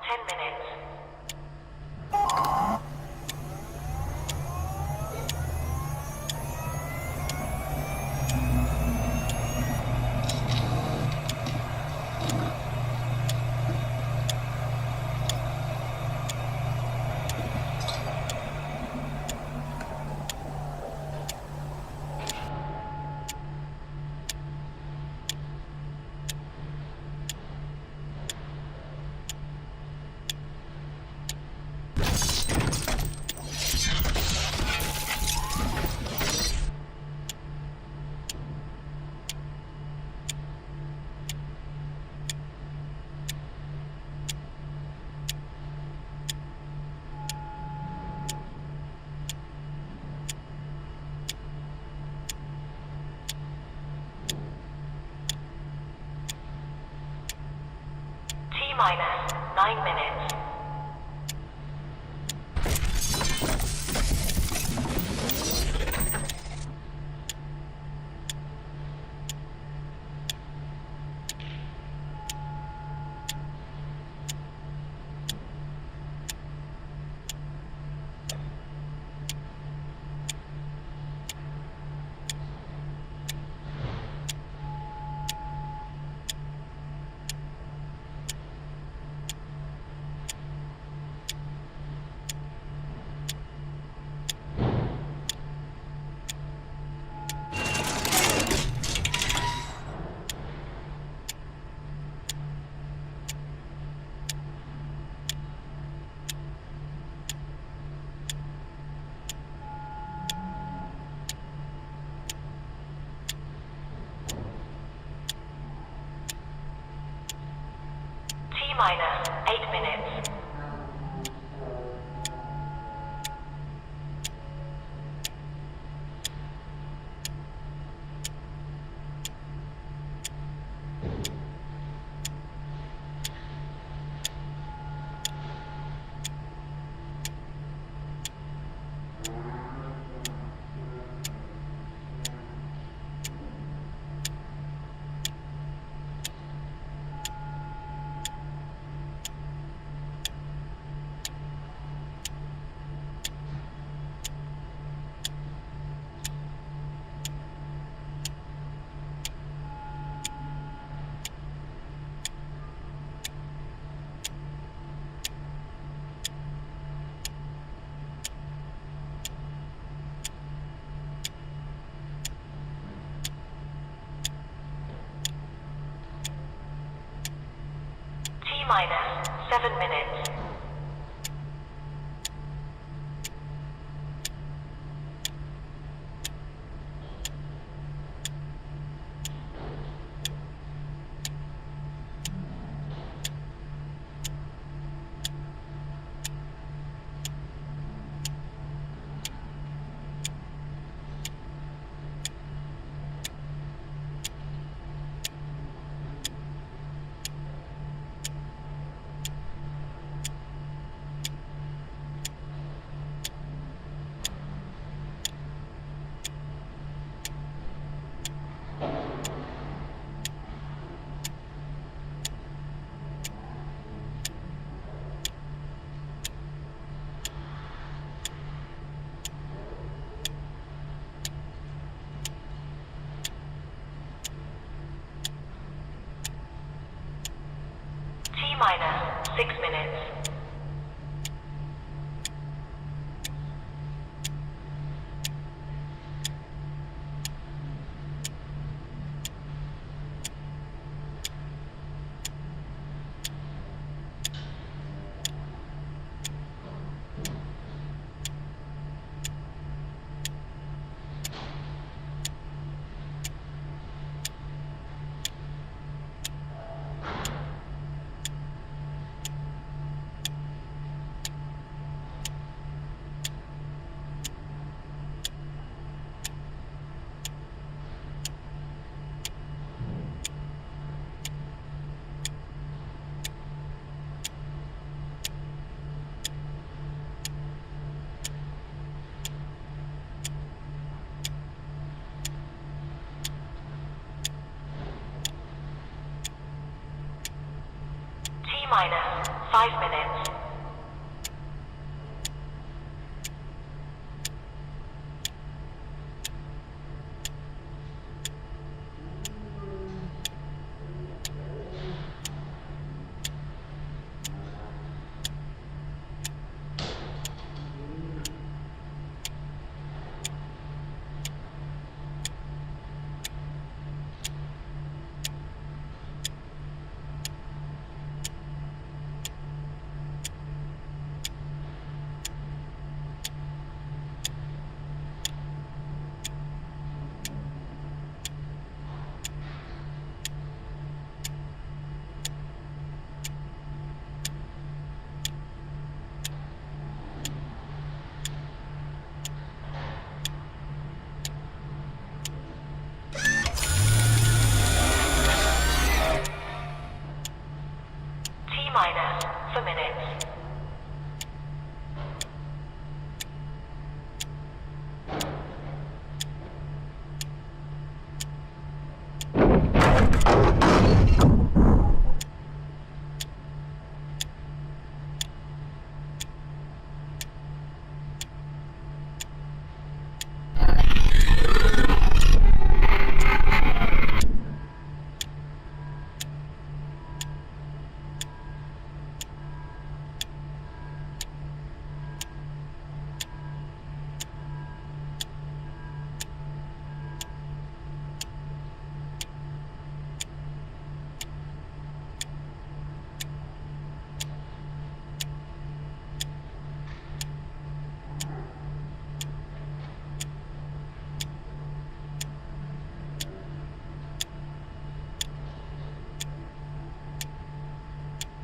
10 minutes. T-minus 9 minutes. T-minus 8 minutes. T-minus 7 minutes. T-minus 6 minutes. T-minus 5 minutes. T-minus for minutes.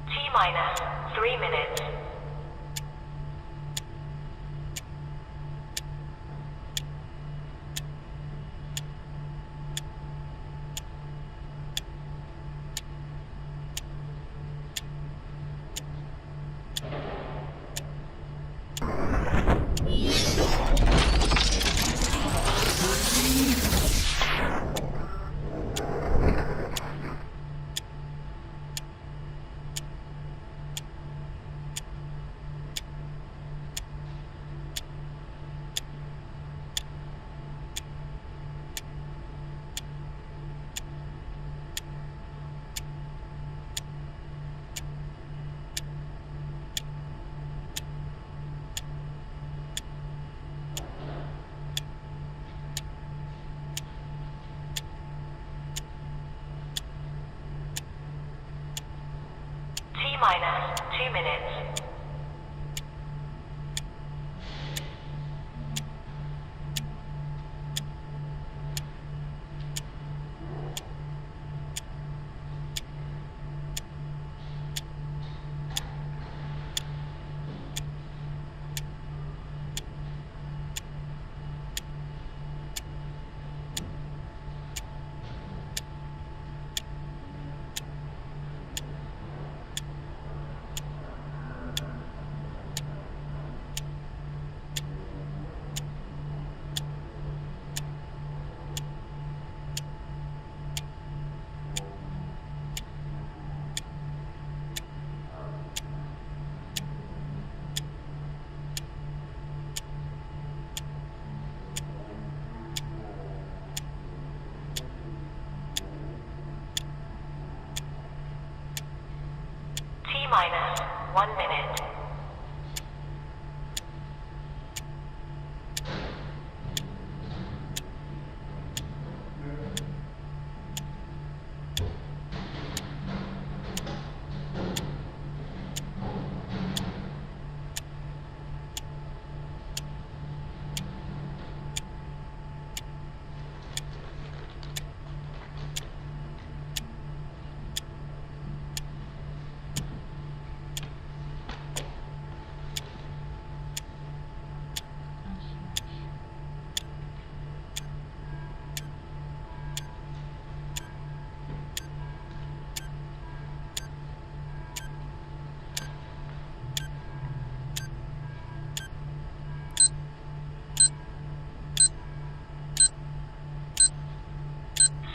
T-minus 3 minutes. T-minus 2 minutes. T-minus 1 minute.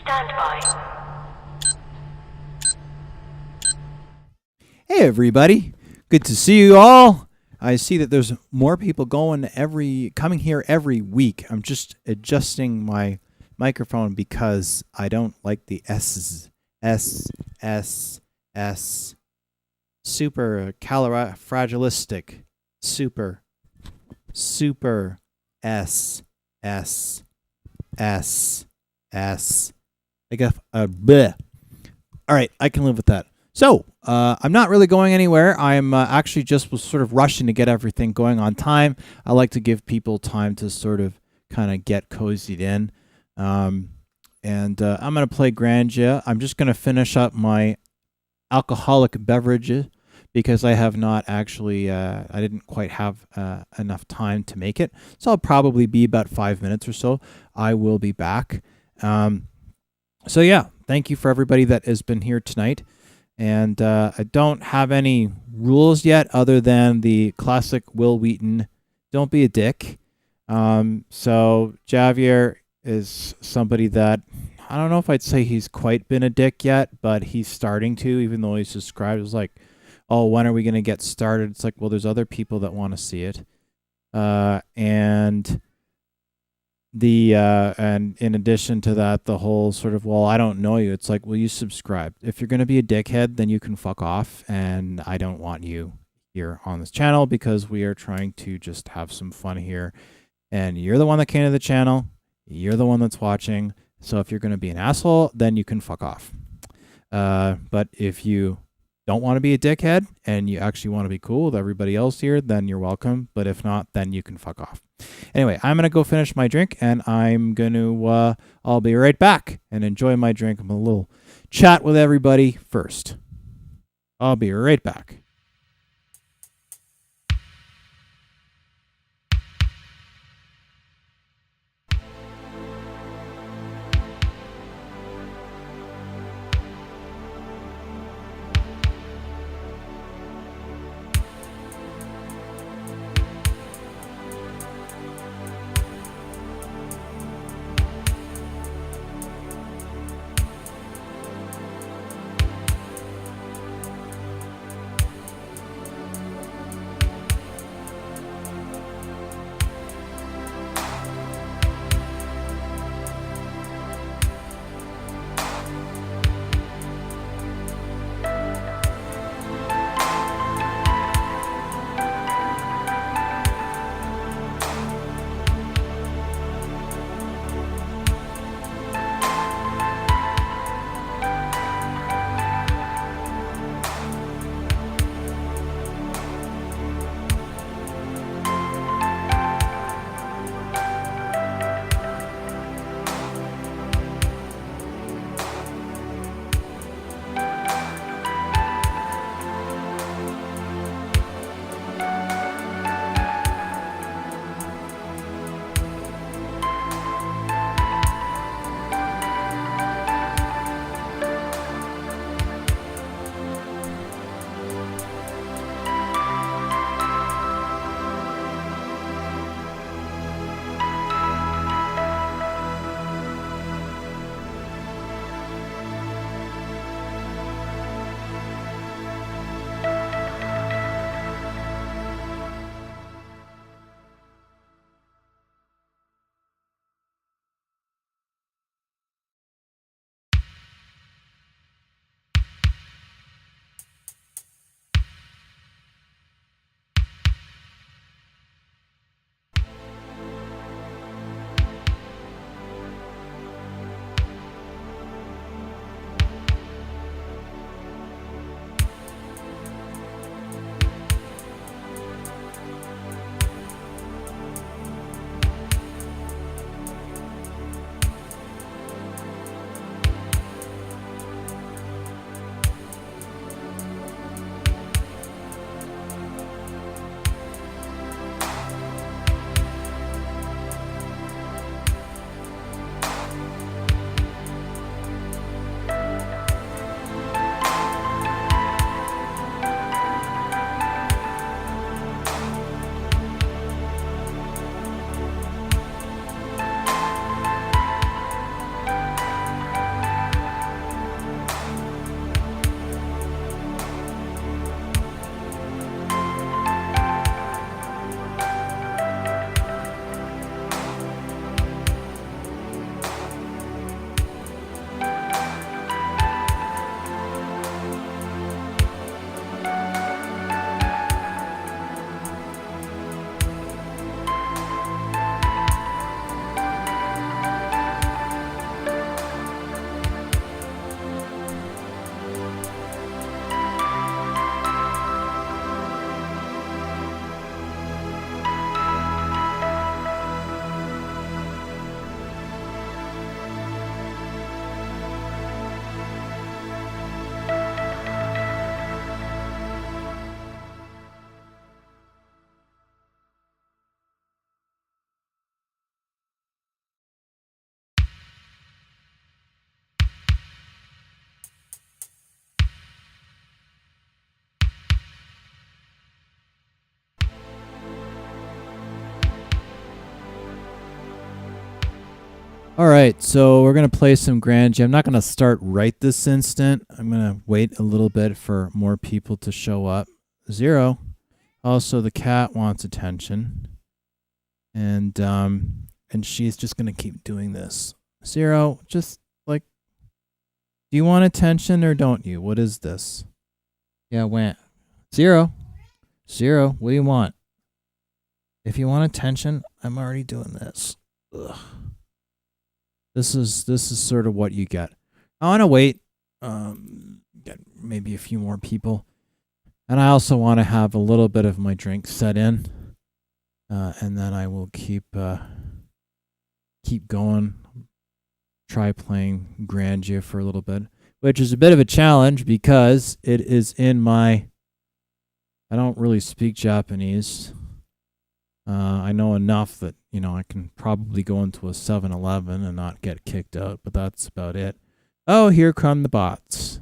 Stand by. Hey everybody, Good to see you all. I see that there's more people coming here every week. I'm just adjusting my microphone because I don't like the S's. S. Super califragilistic. Super S. I got a bleh. All right, I can live with that. So, I'm not really going anywhere. I'm actually just was sort of rushing to get everything going on time. I like to give people time to sort of kind of get cozied in. And I'm going to play Grandia. I'm just going to finish up my alcoholic beverages because I have not actually, I didn't quite have enough time to make it. So I'll probably be about 5 minutes or so. I will be back. So yeah, thank you for everybody that has been here tonight. And I don't have any rules yet other than the classic Will Wheaton, don't be a dick. So Javier is somebody that, I don't know if I'd say he's quite been a dick yet, but he's starting to, even though he's subscribed. It was like, oh, when are we going to get started? It's like, well, there's other people that want to see it. And in addition to that, the whole sort of, well, I don't know you. It's like, well, you subscribe. If you're going to be a dickhead, then you can fuck off. And I don't want you here on this channel because we are trying to just have some fun here. And you're the one that came to the channel. You're the one that's watching. So if you're going to be an asshole, then you can fuck off. But if you don't want to be a dickhead and you actually want to be cool with everybody else here, then you're welcome. But if not, then you can fuck off. Anyway, I'm going to go finish my drink and I'm going to, I'll be right back and enjoy my drink. I'm a little chat with everybody first. I'll be right back. All right, so we're going to play some Grand Jam. I'm not going to start right this instant. I'm going to wait a little bit for more people to show up. Zero. Also, the cat wants attention. And she's just going to keep doing this. Zero, just like, do you want attention or don't you? What is this? Yeah, when? Zero. Zero, what do you want? If you want attention, I'm already doing this. Ugh. This is sort of what you get. I want to wait, get maybe a few more people, and I also want to have a little bit of my drink set in, and then I will keep going. Try playing Grandia for a little bit, which is a bit of a challenge because it is in my. I don't really speak Japanese. I know enough that, I can probably go into a 7-Eleven and not get kicked out, but that's about it. Oh, here come the bots.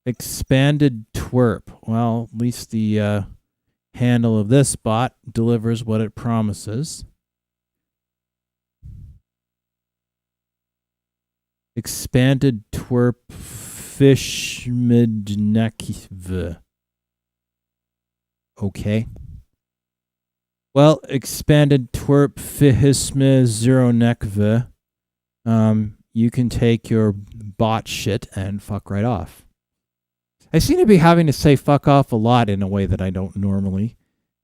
Expanded twerp. Well, at least the handle of this bot delivers what it promises. Expanded twerp fishmidnekiv. Okay. Well, expanded twerp fihisme zero nekve. You can take your bot shit and fuck right off. I seem to be having to say fuck off a lot in a way that I don't normally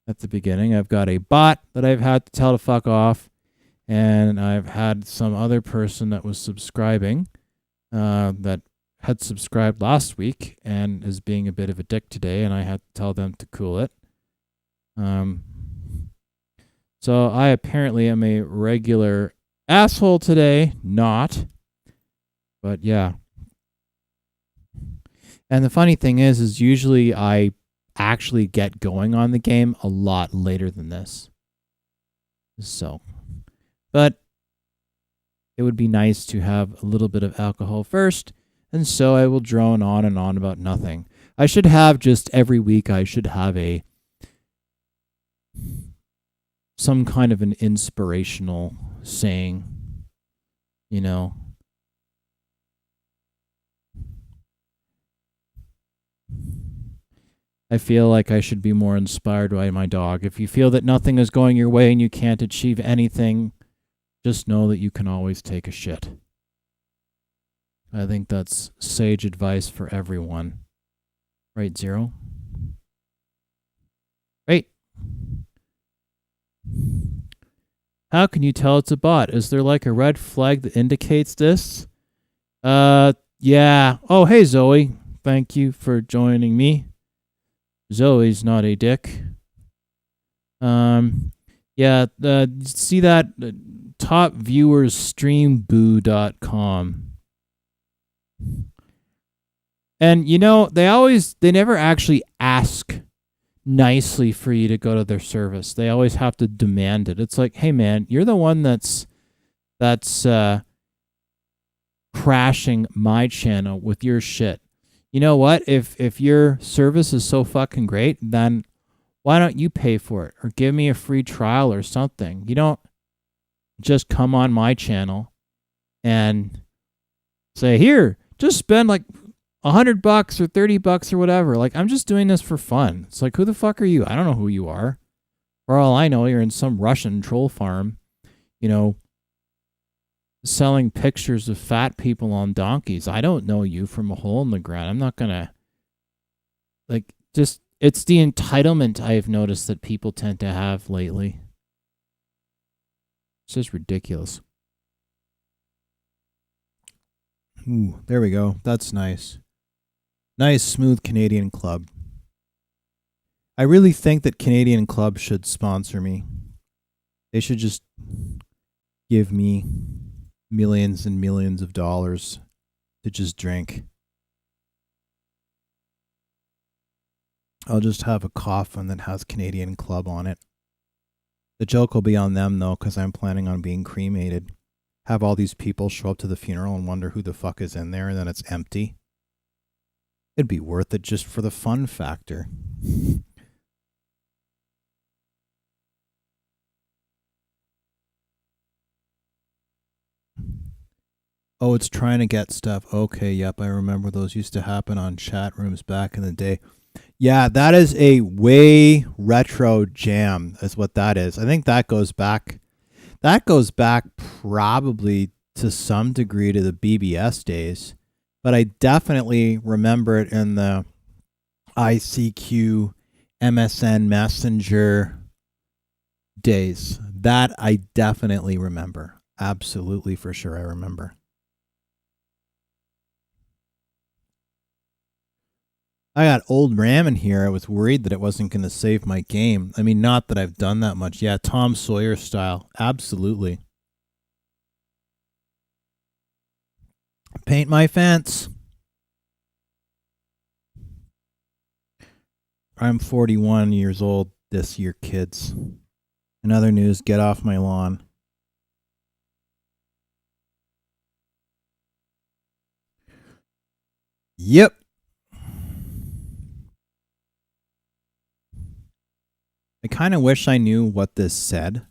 at the beginning. I've got a bot that I've had to tell to fuck off, and I've had some other person that was subscribing that had subscribed last week and is being a bit of a dick today, and I had to tell them to cool it. So I apparently am a regular asshole today. Not. But yeah. And the funny thing is usually I actually get going on the game a lot later than this. So. But it would be nice to have a little bit of alcohol first. And so I will drone on and on about nothing. I should have just every week I should have some kind of an inspirational saying, I feel like I should be more inspired by my dog. If you feel that nothing is going your way and you can't achieve anything, just know that you can always take a shit. I think that's sage advice for everyone. Right, Zero? Right. How can you tell it's a bot? Is there like a red flag that indicates this? Yeah. Oh, hey, Zoe. Thank you for joining me. Zoe's not a dick. Yeah, see that top viewers streamboo.com. And they never actually ask nicely for you to go to their service. They always have to demand it. It's like, hey man, you're the one that's crashing my channel with your shit. You know what? If your service is so fucking great, then why don't you pay for it or give me a free trial or something? You don't just come on my channel and say, here, just spend like $100 or $30 or whatever. Like, I'm just doing this for fun. It's like, who the fuck are you? I don't know who you are. For all I know, you're in some Russian troll farm, selling pictures of fat people on donkeys. I don't know you from a hole in the ground. I'm not gonna, it's the entitlement I've noticed that people tend to have lately. It's just ridiculous. Ooh, there we go. That's nice. Nice, smooth Canadian club. I really think that Canadian clubs should sponsor me. They should just give me millions and millions of dollars to just drink. I'll just have a coffin that has Canadian Club on it. The joke will be on them, though, because I'm planning on being cremated. Have all these people show up to the funeral and wonder who the fuck is in there, and then it's empty. It'd be worth it just for the fun factor. Oh, it's trying to get stuff. Okay, yep, I remember those used to happen on chat rooms back in the day. Yeah, that is a way retro jam, is what that is. I think that goes back. That goes back probably to some degree to the BBS days, but I definitely remember it in the ICQ, MSN Messenger days. That I definitely remember. Absolutely, for sure, I remember. I got old RAM in here. I was worried that it wasn't going to save my game. I mean, not that I've done that much. Yeah, Tom Sawyer style. Absolutely. Paint my fence. I'm 41 years old this year, kids. In other news, get off my lawn. Yep. I kind of wish I knew what this said.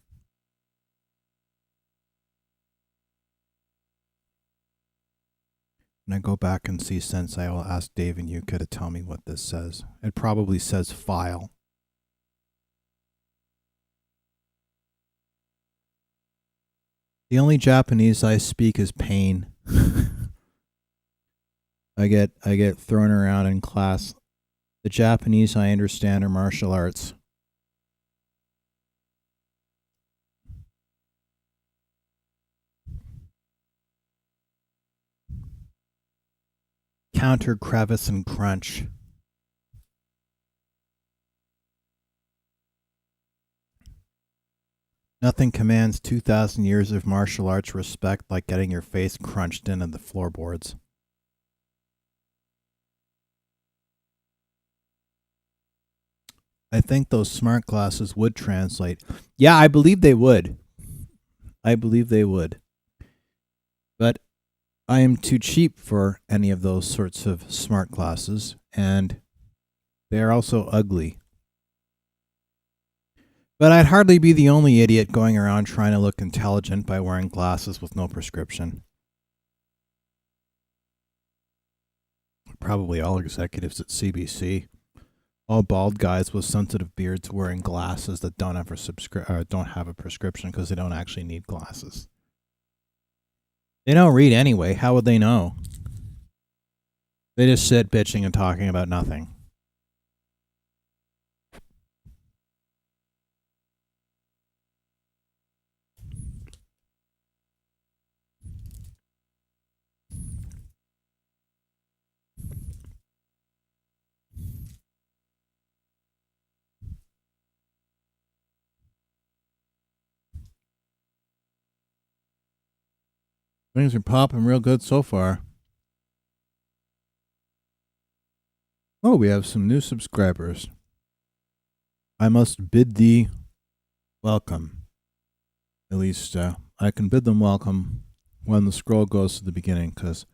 When I go back and see since I will ask Dave and Yuka to tell me what this says. It probably says file. The only Japanese I speak is pain. I get thrown around in class. The Japanese I understand are martial arts. Counter, crevice, and crunch. Nothing commands 2,000 years of martial arts respect like getting your face crunched into the floorboards. I think those smart glasses would translate. Yeah, I believe they would. I believe they would. But I am too cheap for any of those sorts of smart glasses, and they are also ugly. But I'd hardly be the only idiot going around trying to look intelligent by wearing glasses with no prescription. Probably all executives at CBC. All bald guys with sensitive beards wearing glasses that don't have a prescription because they don't actually need glasses. They don't read anyway. How would they know? They just sit bitching and talking about nothing. Things are popping real good so far. Oh, we have some new subscribers. I must bid thee welcome. At least I can bid them welcome when the scroll goes to the beginning, because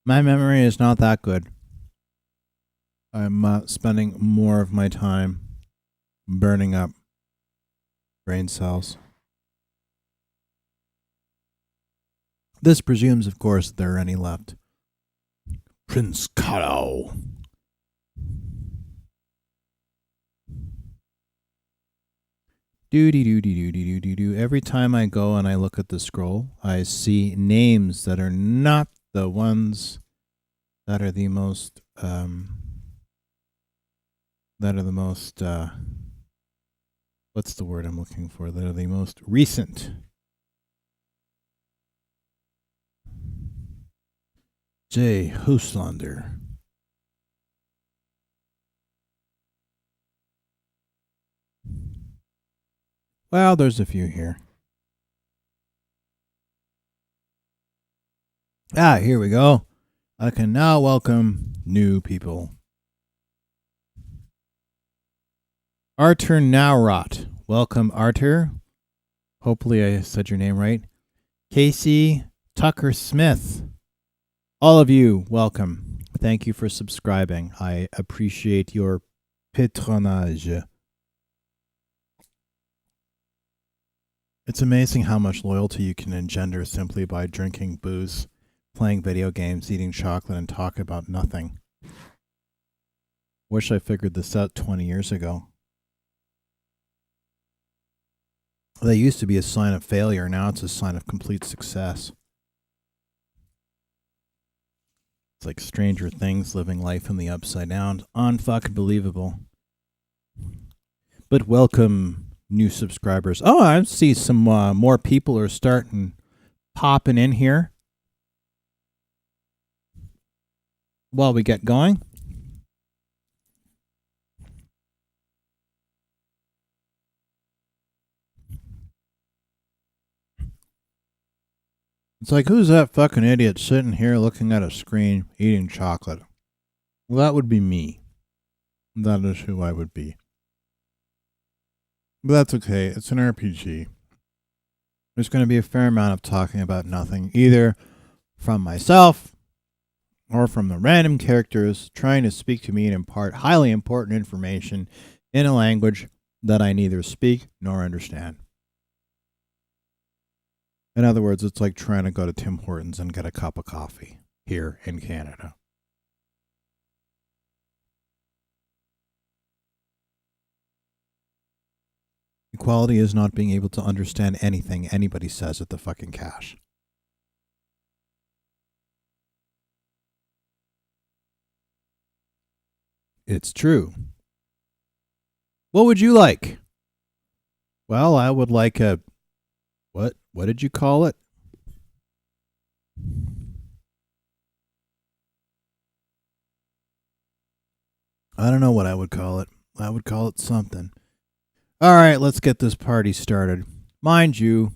my memory is not that good. I'm spending more of my time burning up brain cells. This presumes, of course, that there are any left. Prince Karo. Do. Every time I go and I look at the scroll, I see names that are not the ones that are the most what's the word I'm looking for? That are the most recent. Jay Hooslander. Well, there's a few here. Here we go. I can now welcome new people. Arthur Nowrot. Welcome, Arthur. Hopefully I said your name right. Casey Tucker Smith. All of you, welcome. Thank you for subscribing. I appreciate your patronage. It's amazing how much loyalty you can engender simply by drinking booze. playing video games, eating chocolate, and talking about nothing. Wish I figured this out 20 years ago. That used to be a sign of failure. Now it's a sign of complete success. It's like Stranger Things, living life in the upside down. Unfucking believable. But welcome, new subscribers. Oh, I see some more people are starting popping in here. While we get going. It's like, who's that fucking idiot sitting here looking at a screen eating chocolate? Well, that would be me. That is who I would be. But that's okay. It's an RPG. There's going to be a fair amount of talking about nothing, either from myself or from the random characters trying to speak to me and impart highly important information in a language that I neither speak nor understand. In other words, it's like trying to go to Tim Hortons and get a cup of coffee here in Canada. Equality is not being able to understand anything anybody says at the fucking cash. It's true. What would you like? Well, I would like a... What did you call it? I don't know what I would call it. I would call it something. All right, let's get this party started. Mind you,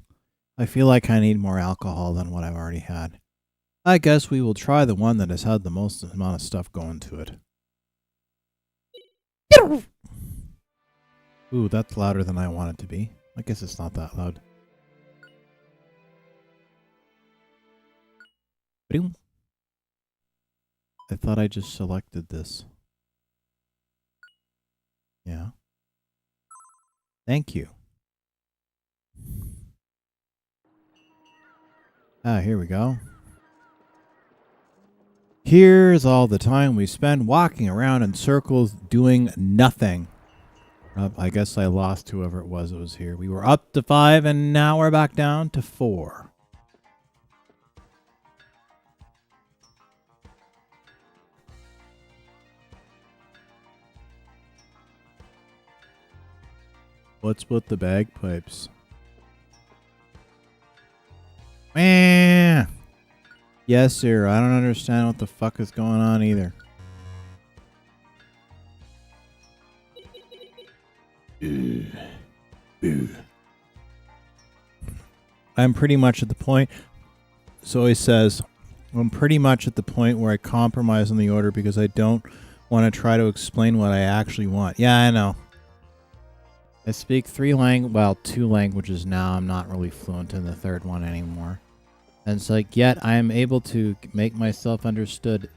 I feel like I need more alcohol than what I've already had. I guess we will try the one that has had the most amount of stuff going to it. Ooh, that's louder than I want it to be. I guess it's not that loud. I thought I just selected this. Yeah. Thank you. Here we go. Here's all the time we spend walking around in circles doing nothing. I guess I lost whoever it was that was here. We were up to 5 and now we're back down to 4. What's with the bagpipes? Meh. Yes, sir. I don't understand what the fuck is going on either. I'm pretty much at the point. So he says, I'm pretty much at the point where I compromise on the order because I don't want to try to explain what I actually want. Yeah, I know. I speak 2 languages now. I'm not really fluent in the third one anymore. And it's like, yet I am able to make myself understood.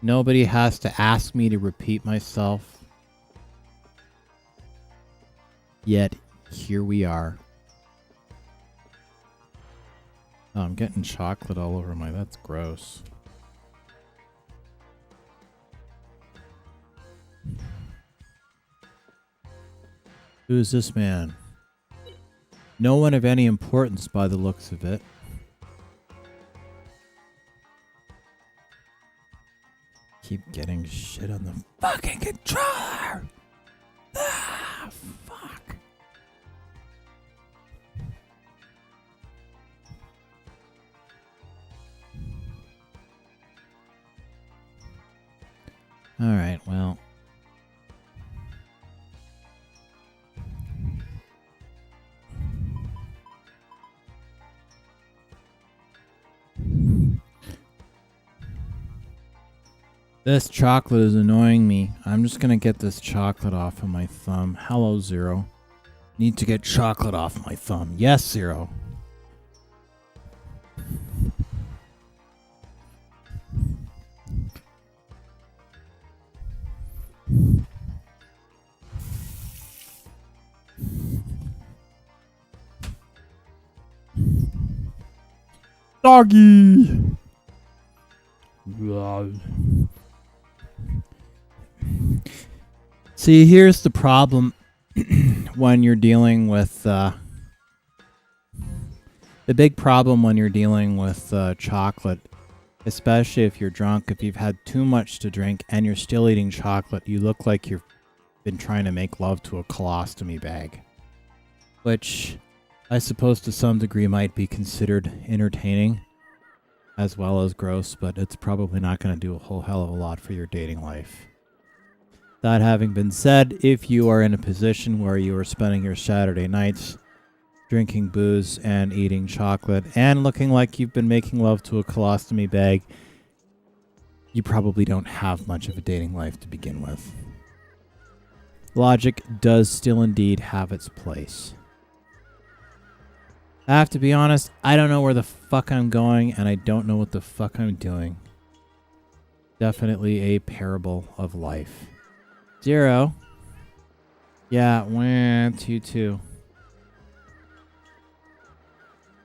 Nobody has to ask me to repeat myself. Yet, here we are. Oh, I'm getting chocolate all over my... That's gross. Who is this man? No one of any importance by the looks of it. Keep getting shit on the fucking controller! Ah, fuck. Alright, well... This chocolate is annoying me. I'm just gonna get this chocolate off of my thumb. Hello, Zero. Need to get chocolate off my thumb. Yes, Zero. Doggy! See, here's the problem when you're dealing with the big problem when you're dealing with chocolate, especially if you're drunk. If you've had too much to drink and you're still eating chocolate, you look like you've been trying to make love to a colostomy bag, which I suppose to some degree might be considered entertaining as well as gross, but it's probably not going to do a whole hell of a lot for your dating life. That having been said, if you are in a position where you are spending your Saturday nights drinking booze and eating chocolate and looking like you've been making love to a colostomy bag, you probably don't have much of a dating life to begin with. Logic does still indeed have its place. I have to be honest, I don't know where the fuck I'm going, and I don't know what the fuck I'm doing. Definitely a parable of life. 0. Yeah, 1, 2, 2.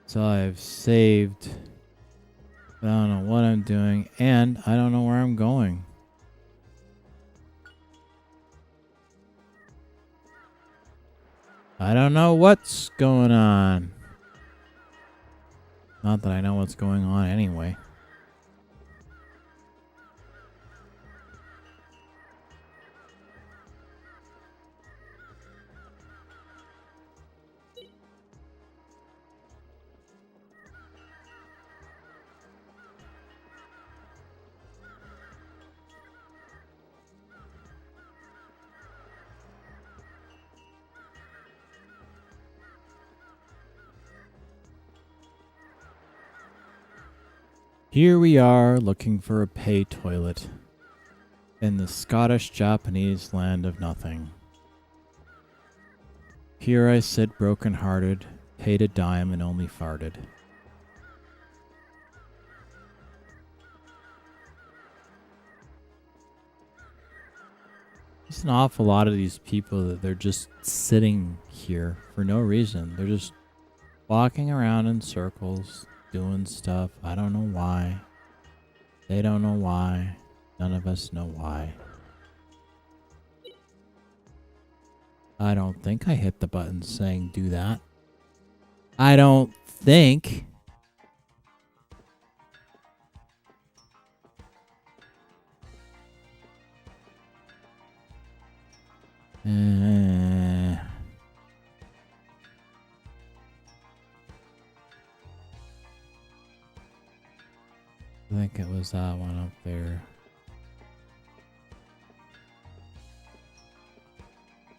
So I've saved. But I don't know what I'm doing, and I don't know where I'm going. I don't know what's going on. Not that I know what's going on anyway. Here we are looking for a pay toilet in the Scottish-Japanese land of nothing. Here I sit broken-hearted, paid a dime and only farted. There's an awful lot of these people that they're just sitting here for no reason. They're just walking around in circles, doing stuff. I don't know why. They don't know why. None of us know why. I don't think I hit the button saying do that. I don't think. I think it was that one up there.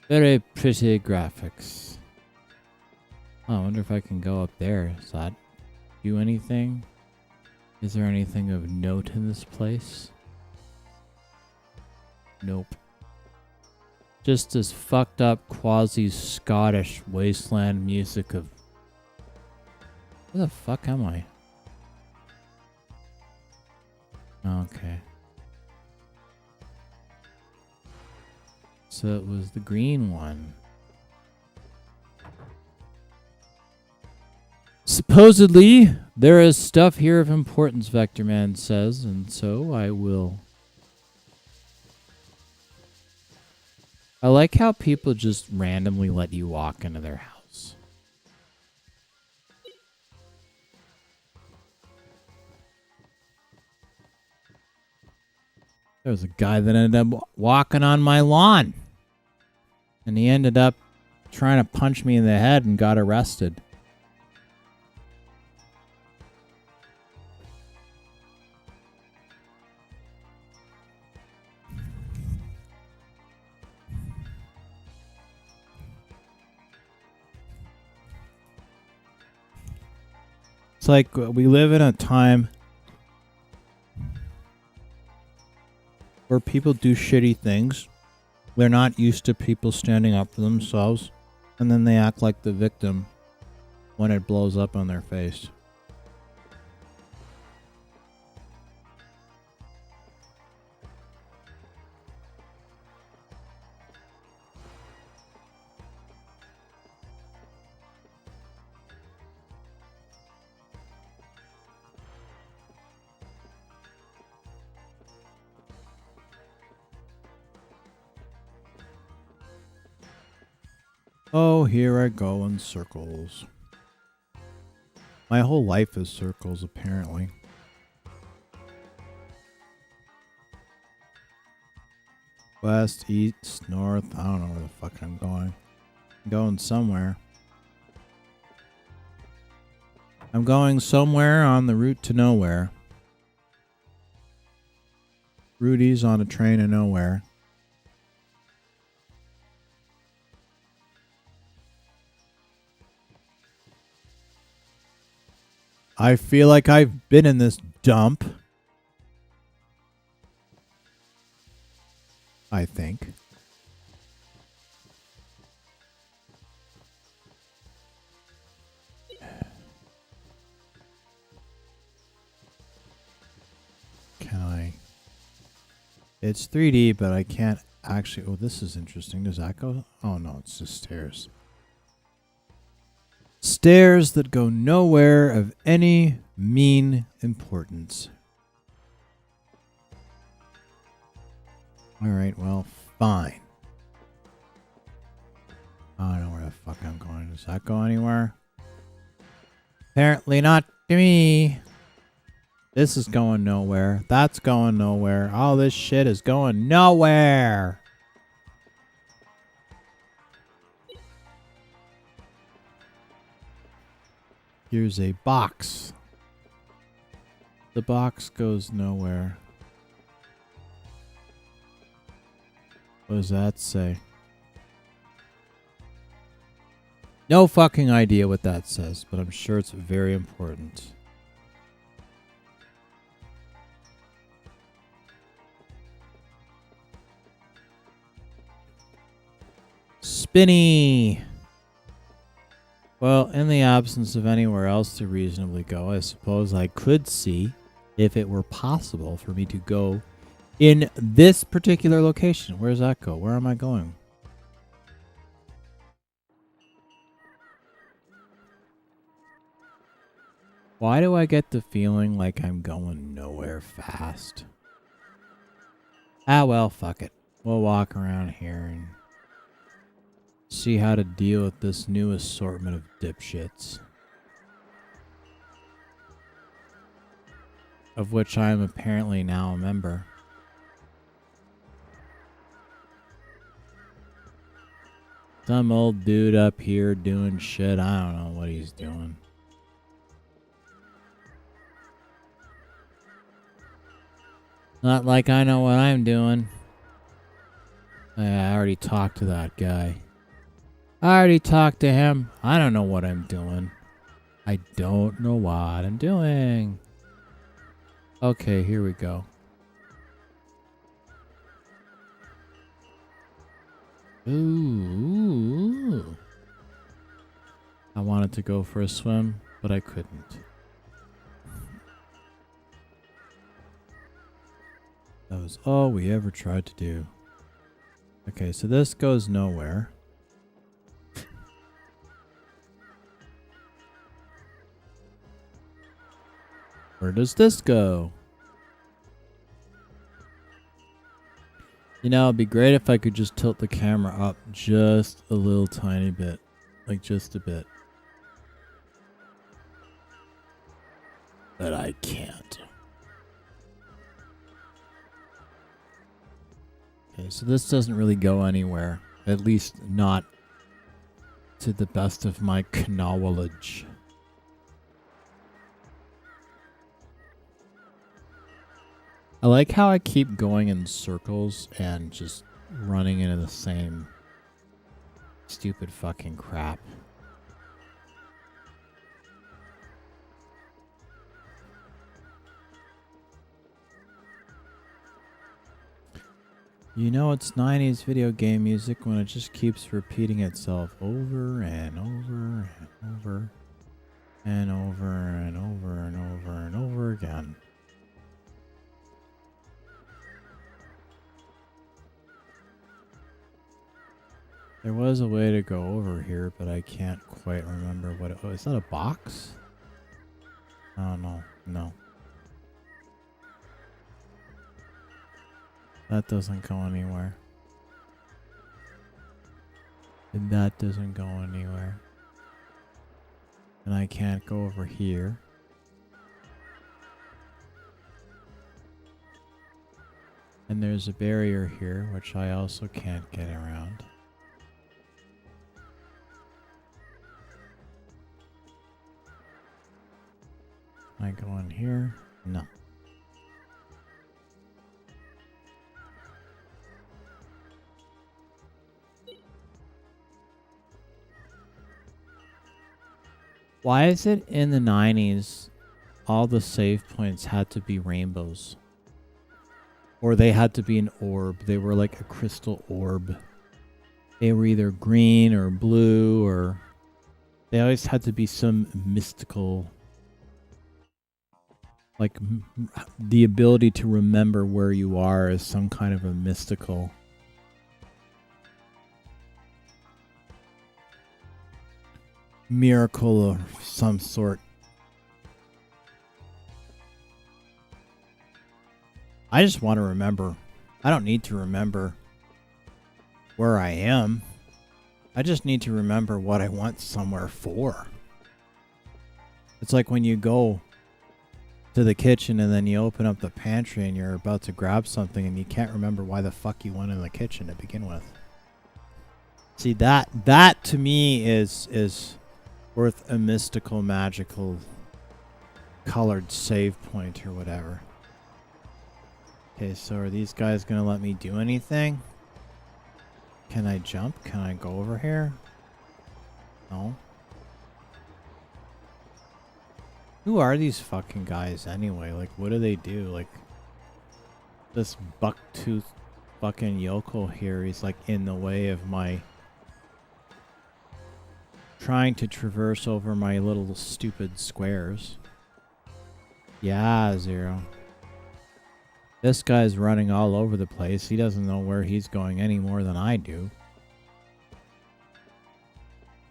Very pretty graphics. Oh, I wonder if I can go up there. Does that do anything? Is there anything of note in this place? Nope. Just this fucked up quasi-Scottish wasteland music of... Where the fuck am I? Okay. So it was the green one. Supposedly, there is stuff here of importance, Vector Man says, and so I will. I like how people just randomly let you walk into their house. There was a guy that ended up walking on my lawn. And he ended up trying to punch me in the head and got arrested. It's like we live in a time where people do shitty things. They're not used to people standing up for themselves, and then they act like the victim when it blows up on their face. Oh, here I go in circles. My whole life is circles, apparently. West, east, north. I don't know where the fuck I'm going. I'm going somewhere. I'm going somewhere on the route to nowhere. Rudy's on a train to nowhere. I feel like I've been in this dump. I think. Can I? It's 3D, but I can't actually. Oh, this is interesting. Does that go? Oh, no, it's just stairs. Stairs that go nowhere of any mean importance. Alright, well, fine. I don't know where the fuck I'm going. Does that go anywhere? Apparently not to me. This is going nowhere. That's going nowhere. All this shit is going nowhere. Here's a box. The box goes nowhere. What does that say? No fucking idea what that says, but I'm sure it's very important. Spinny! Well, in the absence of anywhere else to reasonably go, I suppose I could see if it were possible for me to go in this particular location. Where does that go? Where am I going? Why do I get the feeling like I'm going nowhere fast? Ah, well, fuck it. We'll walk around here and see how to deal with this new assortment of dipshits. Of which I am apparently now a member. Some old dude up here doing shit. I don't know what he's doing. Not like I know what I'm doing. I already talked to that guy. I already talked to him. I don't know what I'm doing. I don't know what I'm doing. Okay, here we go. Ooh. I wanted to go for a swim, but I couldn't. That was all we ever tried to do. Okay, so this goes nowhere. Where does this go? You know, it'd be great if I could just tilt the camera up just a little tiny bit. Like just a bit. But I can't. Okay, so this doesn't really go anywhere. At least not to the best of my knowledge. I like how I keep going in circles and just running into the same stupid fucking crap. You know it's 90s video game music when it just keeps repeating itself over and over and over and over and over and over and over again. There was a way to go over here, but I can't quite remember what it was. Oh, is that a box? Oh, no. No. That doesn't go anywhere. And that doesn't go anywhere. And I can't go over here. And there's a barrier here, which I also can't get around. Can I go in here? No. Why is it in the 90s all the save points had to be rainbows? Or they had to be an orb. They were like a crystal orb. They were either green or blue, or they always had to be some mystical, like the ability to remember where you are is some kind of a mystical miracle of some sort. I just want to remember. I don't need to remember where I am. I just need to remember what I want somewhere for. It's like when you go to the kitchen and then you open up the pantry and you're about to grab something and you can't remember why the fuck you went in the kitchen to begin with. See, that to me is worth a mystical, magical, colored save point or whatever. Okay, so are these guys gonna let me do anything? Can I jump? Can I go over here? No. Who are these fucking guys anyway? Like, what do they do? Like, this bucktooth fucking yokel here, he's like in the way of my trying to traverse over my little stupid squares. Yeah, Zero. This guy's running all over the place. He doesn't know where he's going any more than I do.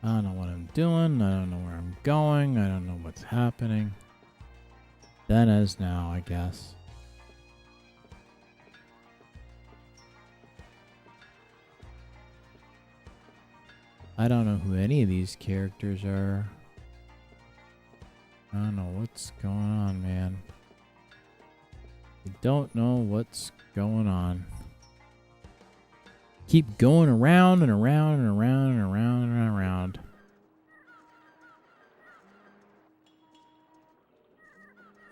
I don't know what I'm doing. I don't know where I'm going. I don't know what's happening. Then as now, I guess. I don't know who any of these characters are. I don't know what's going on, man. I don't know what's going on. Keep going around and around and around and around and around.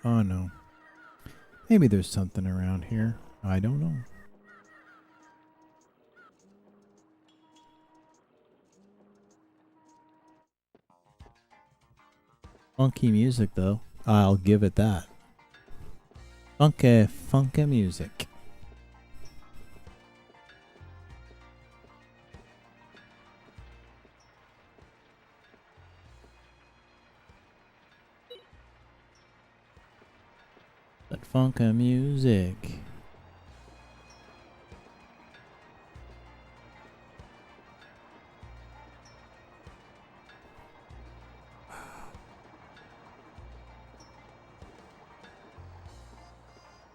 Oh no. Maybe there's something around here. I don't know. Funky music though. I'll give it that. Funky music. That funky music.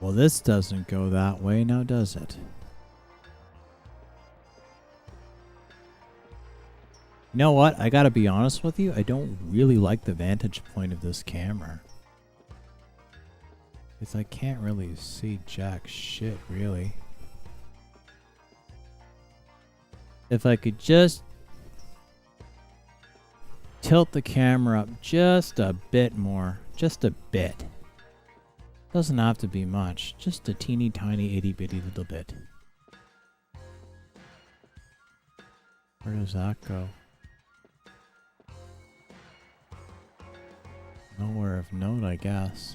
Well, this doesn't go that way now, does it? You know what? I gotta be honest with you. I don't really like the vantage point of this camera. Because I can't really see jack shit, really. If I could just tilt the camera up just a bit more. Just a bit. Doesn't have to be much. Just a teeny tiny itty bitty little bit. Where does that go? Nowhere of note, I guess.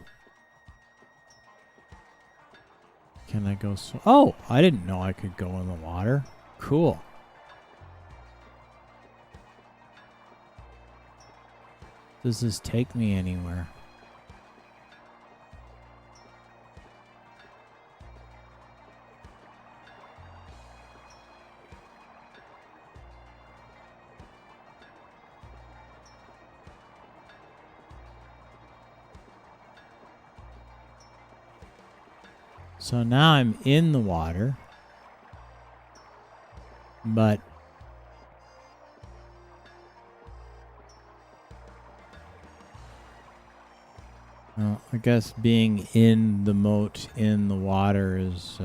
Can I go so? Oh, I didn't know I could go in the water. Cool. Does this take me anywhere? So now I'm in the water, but Well, I guess being in the moat in the water is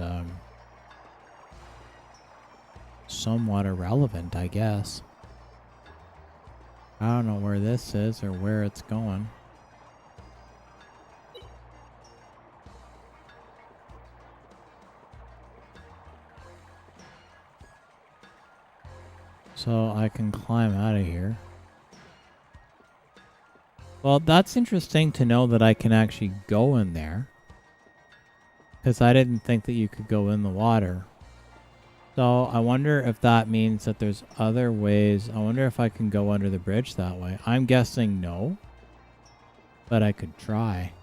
somewhat irrelevant, I guess. I don't know where this is or where it's going. So I can climb out of here. Well, that's interesting to know that I can actually go in there. Because I didn't think that you could go in the water. So I wonder if that means that there's other ways. I wonder if I can go under the bridge that way. I'm guessing no. But I could try.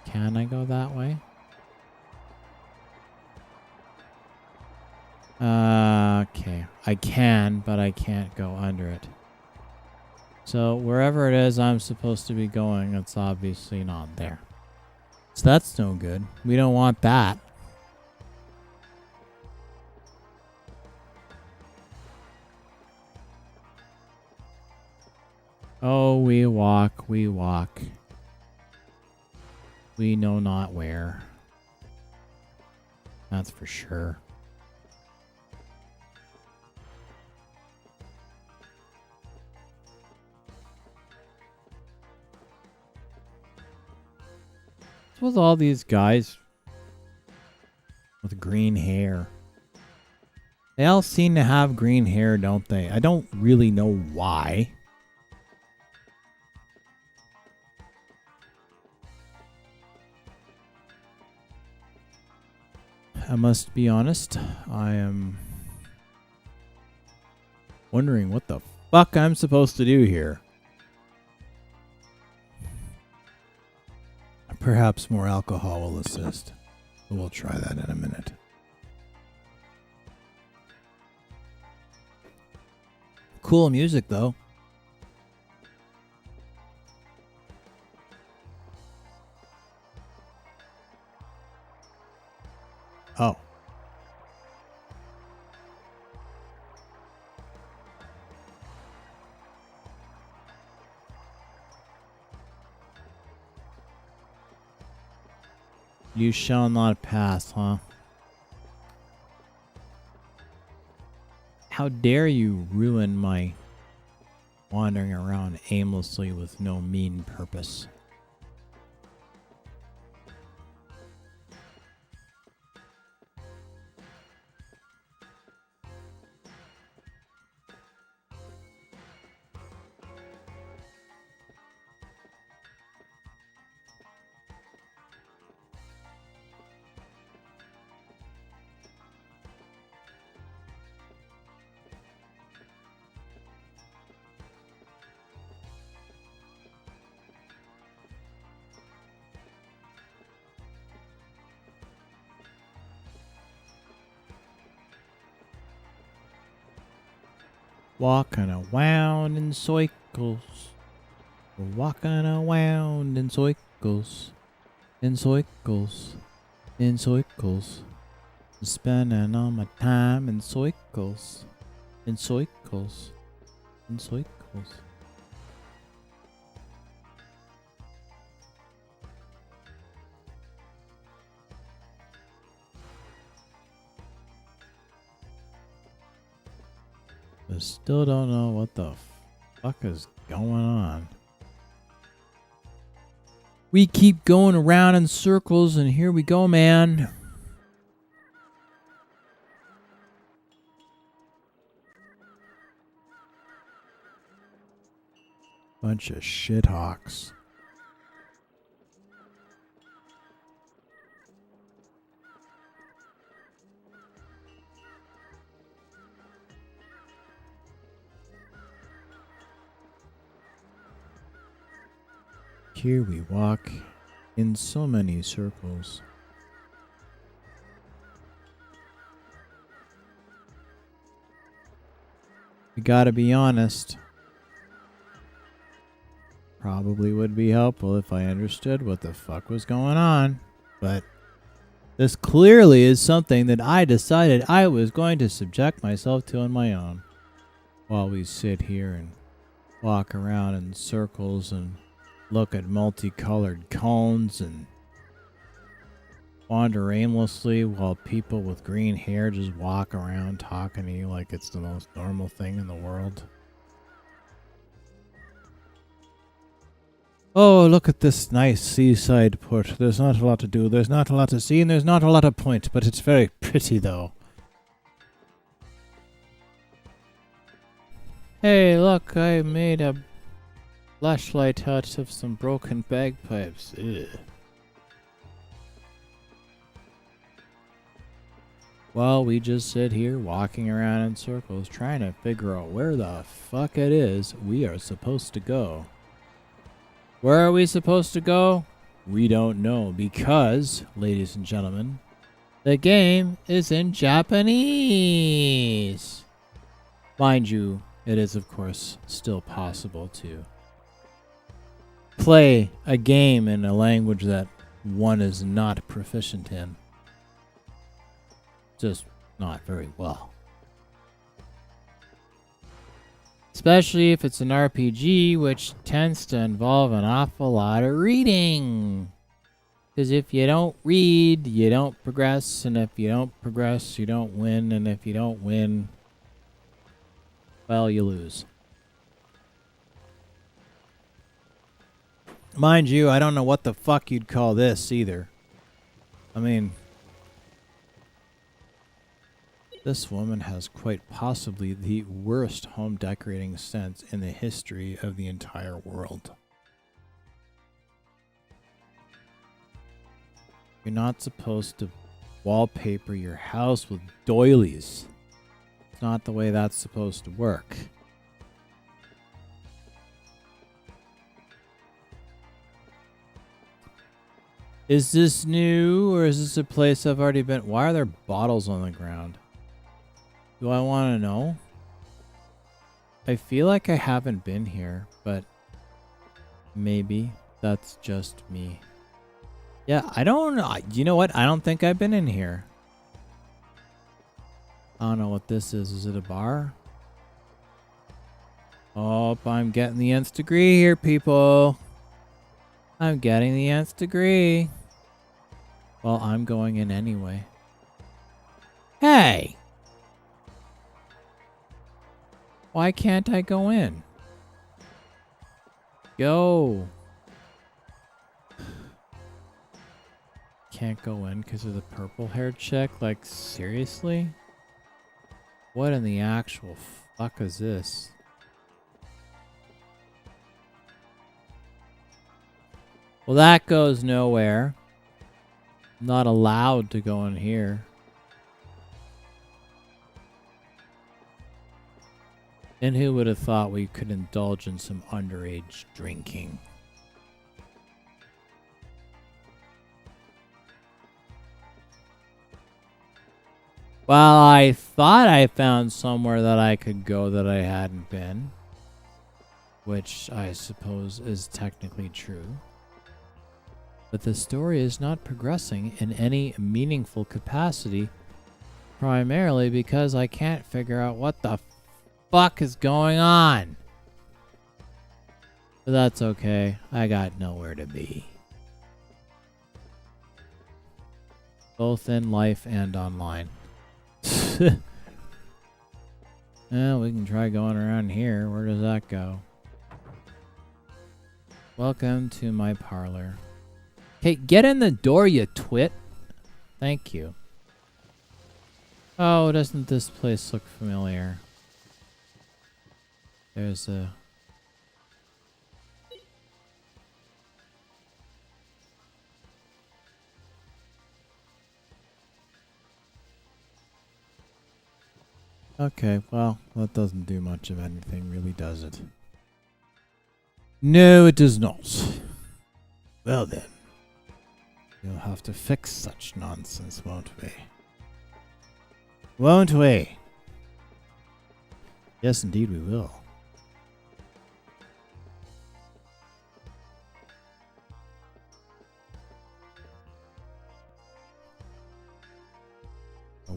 Can I go that way? Okay. I can, but I can't go under it. So wherever it is I'm supposed to be going, it's obviously not there. So that's no good. We don't want that. Oh, we walk, we walk. We know not where. That's for sure. What's with all these guys with green hair? They all seem to have green hair, don't they? I don't really know why. I must be honest, I am wondering what the fuck I'm supposed to do here. Perhaps more alcohol will assist. We'll try that in a minute. Cool music, though. Oh. You shall not pass, huh? How dare you ruin my wandering around aimlessly with no mean purpose? Walking around in circles. We're walking around in circles. In circles. In circles. Spending all my time in circles. In circles. In circles. I still don't know what the fuck is going on. We keep going around in circles, and here we go, man. Bunch of shithawks. Here we walk in so many circles. We gotta be honest. Probably would be helpful if I understood what the fuck was going on, but This clearly is something that I decided I was going to subject myself to on my own. While we sit here and walk around in circles and look at multicolored cones and wander aimlessly while people with green hair just walk around talking to you like it's the most normal thing in the world. Oh, look at this nice seaside port. There's not a lot to do, there's not a lot to see, and there's not a lot of point, but it's very pretty though. Hey, look, I made a flashlight out of some broken bagpipes. Ugh. Well, we just sit here walking around in circles trying to figure out where the fuck it is we are supposed to go. Where are we supposed to go? We don't know because, ladies and gentlemen, the game is in Japanese. Mind you, it is of course still possible to play a game in a language that one is not proficient in. Just not very well. Especially if it's an RPG, which tends to involve an awful lot of reading. Because if you don't read, you don't progress. And if you don't progress, you don't win. And if you don't win, well, you lose. Mind you, I don't know what the fuck you'd call this either. I mean, this woman has quite possibly the worst home decorating sense in the history of the entire world. You're not supposed to wallpaper your house with doilies. It's not the way that's supposed to work. Is this new, or is this a place I've already been? Why are there bottles on the ground? Do I want to know? I feel like I haven't been here, but maybe that's just me. Yeah, I don't know. You know what? I don't think I've been in here. I don't know what this is. Is it a bar? Oh, I'm getting the nth degree here, people. I'm getting the nth degree. Well, I'm going in anyway. Hey! Why can't I go in? Go. Can't go in because of the purple-haired chick? Like, seriously? What in the actual fuck is this? Well, that goes nowhere. I'm not allowed to go in here. And who would have thought we could indulge in some underage drinking? Well, I thought I found somewhere that I could go that I hadn't been. Which I suppose is technically true. But the story is not progressing in any meaningful capacity. Primarily because I can't figure out what the fuck is going on. But that's okay. I got nowhere to be. Both in life and online. Well, we can try going around here. Where does that go? Welcome to my parlor. Okay, get in the door, you twit. Thank you. Oh, doesn't this place look familiar? There's a... Okay, well, that doesn't do much of anything, really, does it? No, it does not. Well then. We'll have to fix such nonsense, won't we? Won't we? Yes, indeed we will.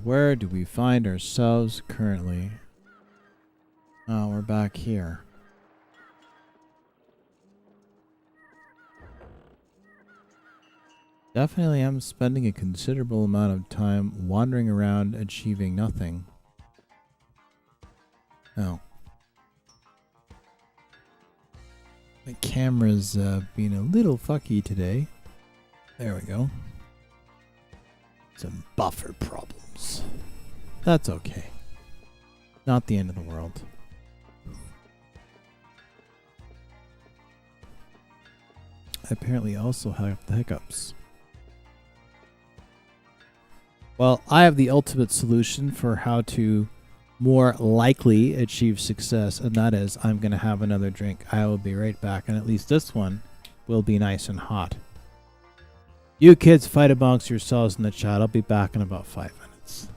where do we find ourselves currently? Oh, we're back here. Definitely am spending a considerable amount of time wandering around achieving nothing. Oh. The camera's being a little fucky today. There we go. Some buffer problems. That's okay. Not the end of the world. I apparently also have the hiccups. Well, I have the ultimate solution for how to more likely achieve success, and that is I'm going to have another drink. I will be right back, and at least this one will be nice and hot. You kids fight amongst yourselves in the chat. I'll be back in about 5 minutes.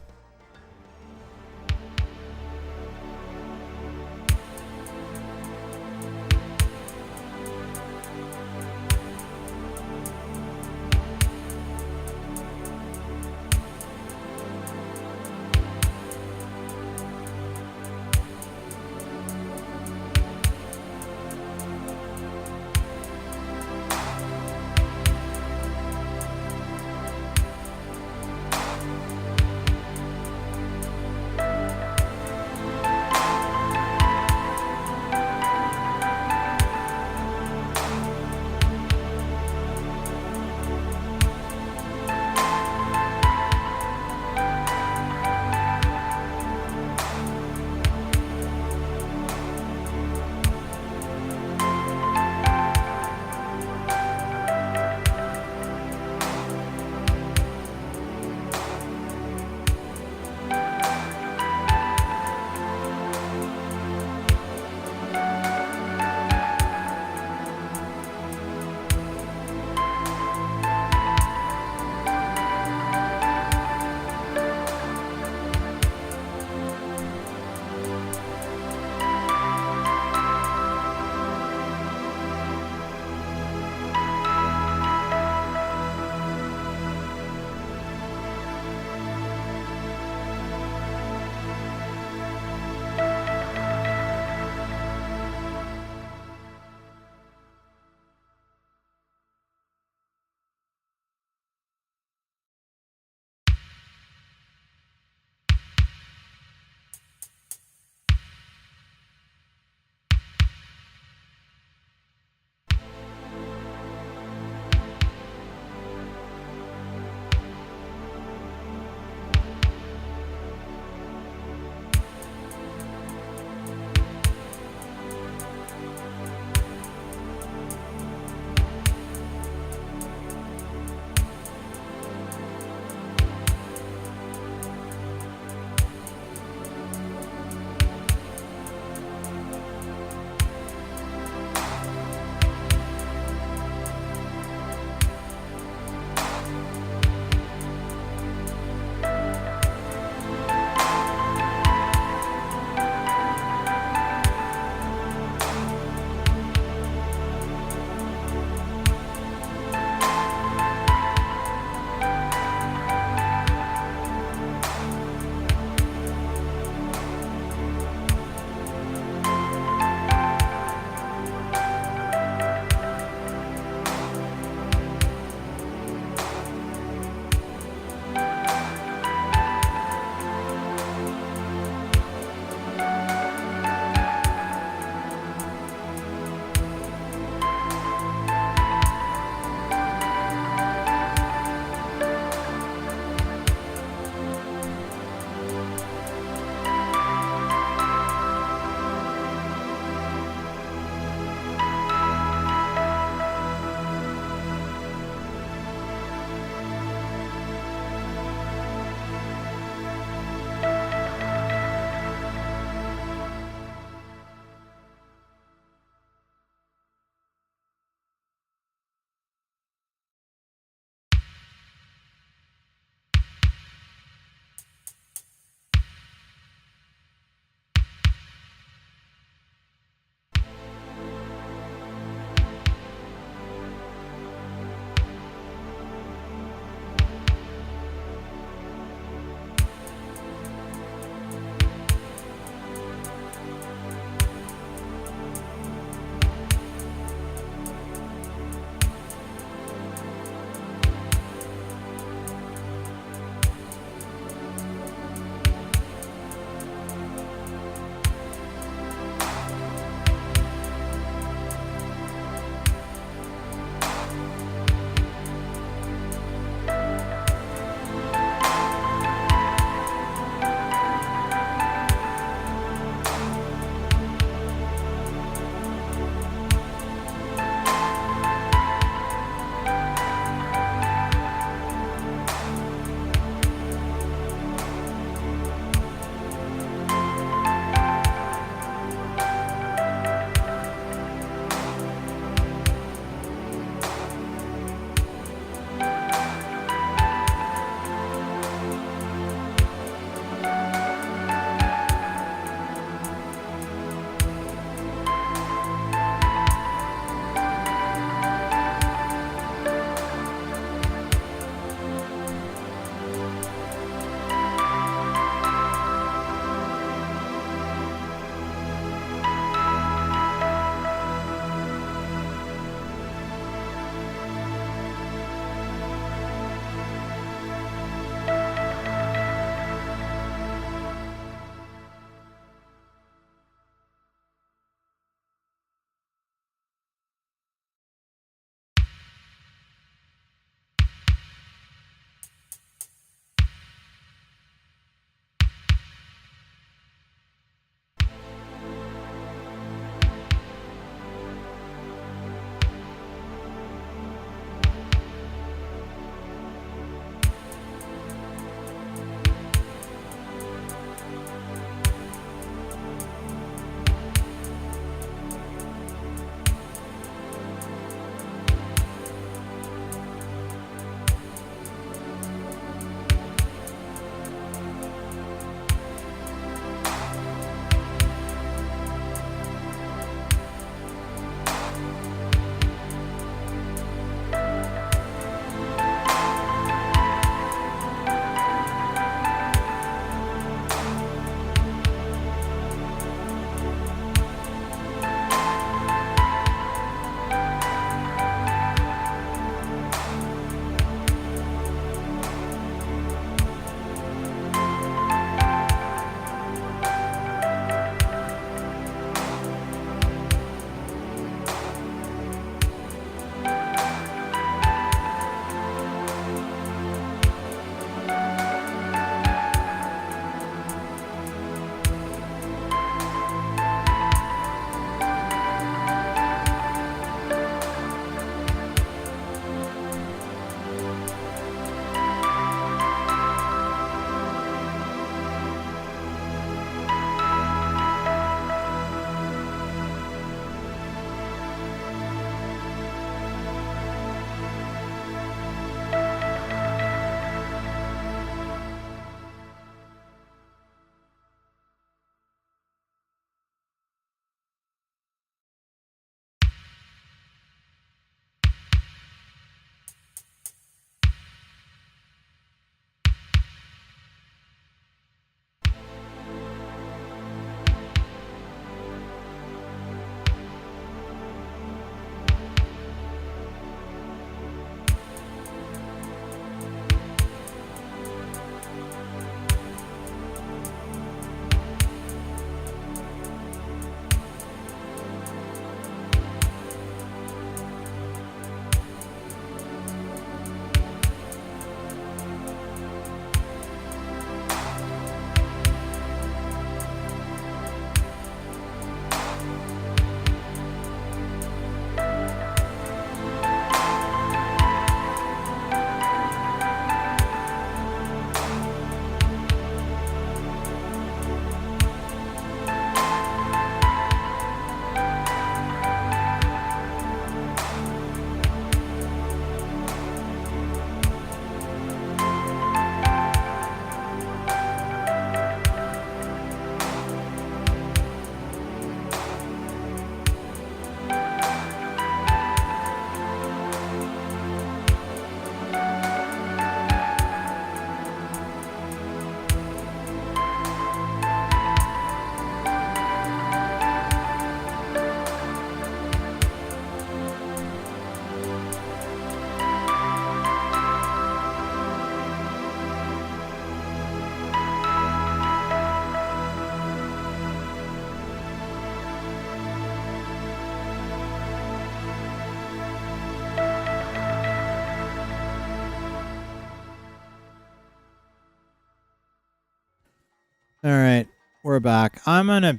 All right, we're back. I'm gonna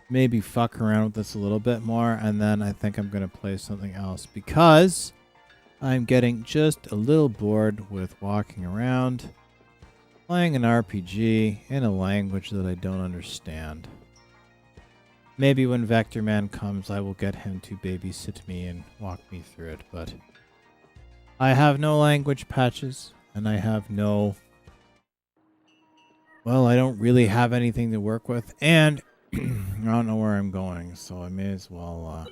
maybe fuck around with this a little bit more, and then I think I'm gonna play something else because I'm getting just a little bored with walking around, playing an RPG in a language that I don't understand. Maybe when Vector Man comes, I will get him to babysit me and walk me through it, but I have no language patches, and I have no... Well, I don't really have anything to work with, and I don't know where I'm going, so I may as well,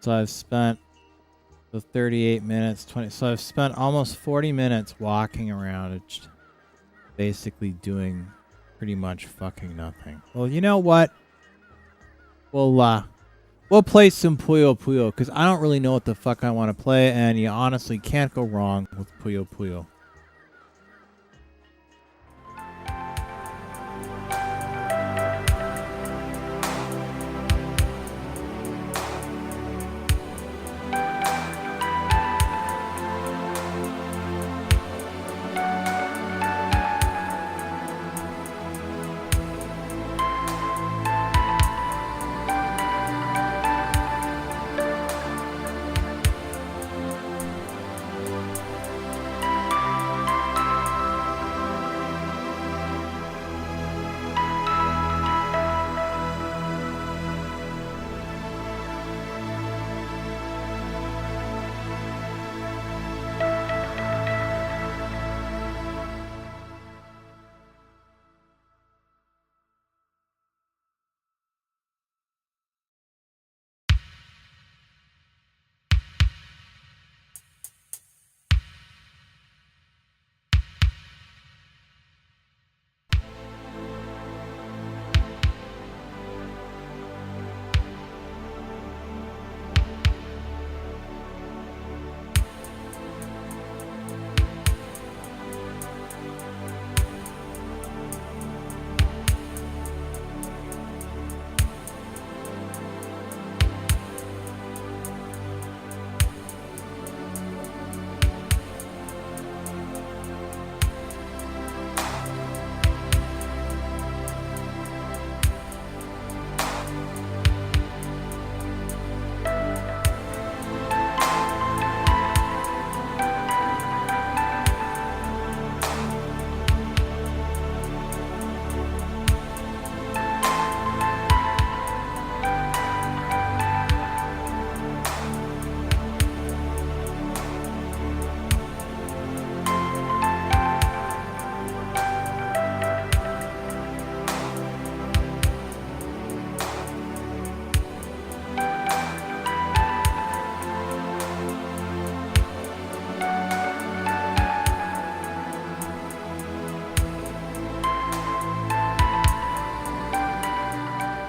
So I've spent the 38 minutes, 20... So I've spent almost 40 minutes walking around, just basically doing pretty much fucking nothing. Well, you know what? We'll play some Puyo Puyo, because I don't really know what the fuck I want to play, and you honestly can't go wrong with Puyo Puyo.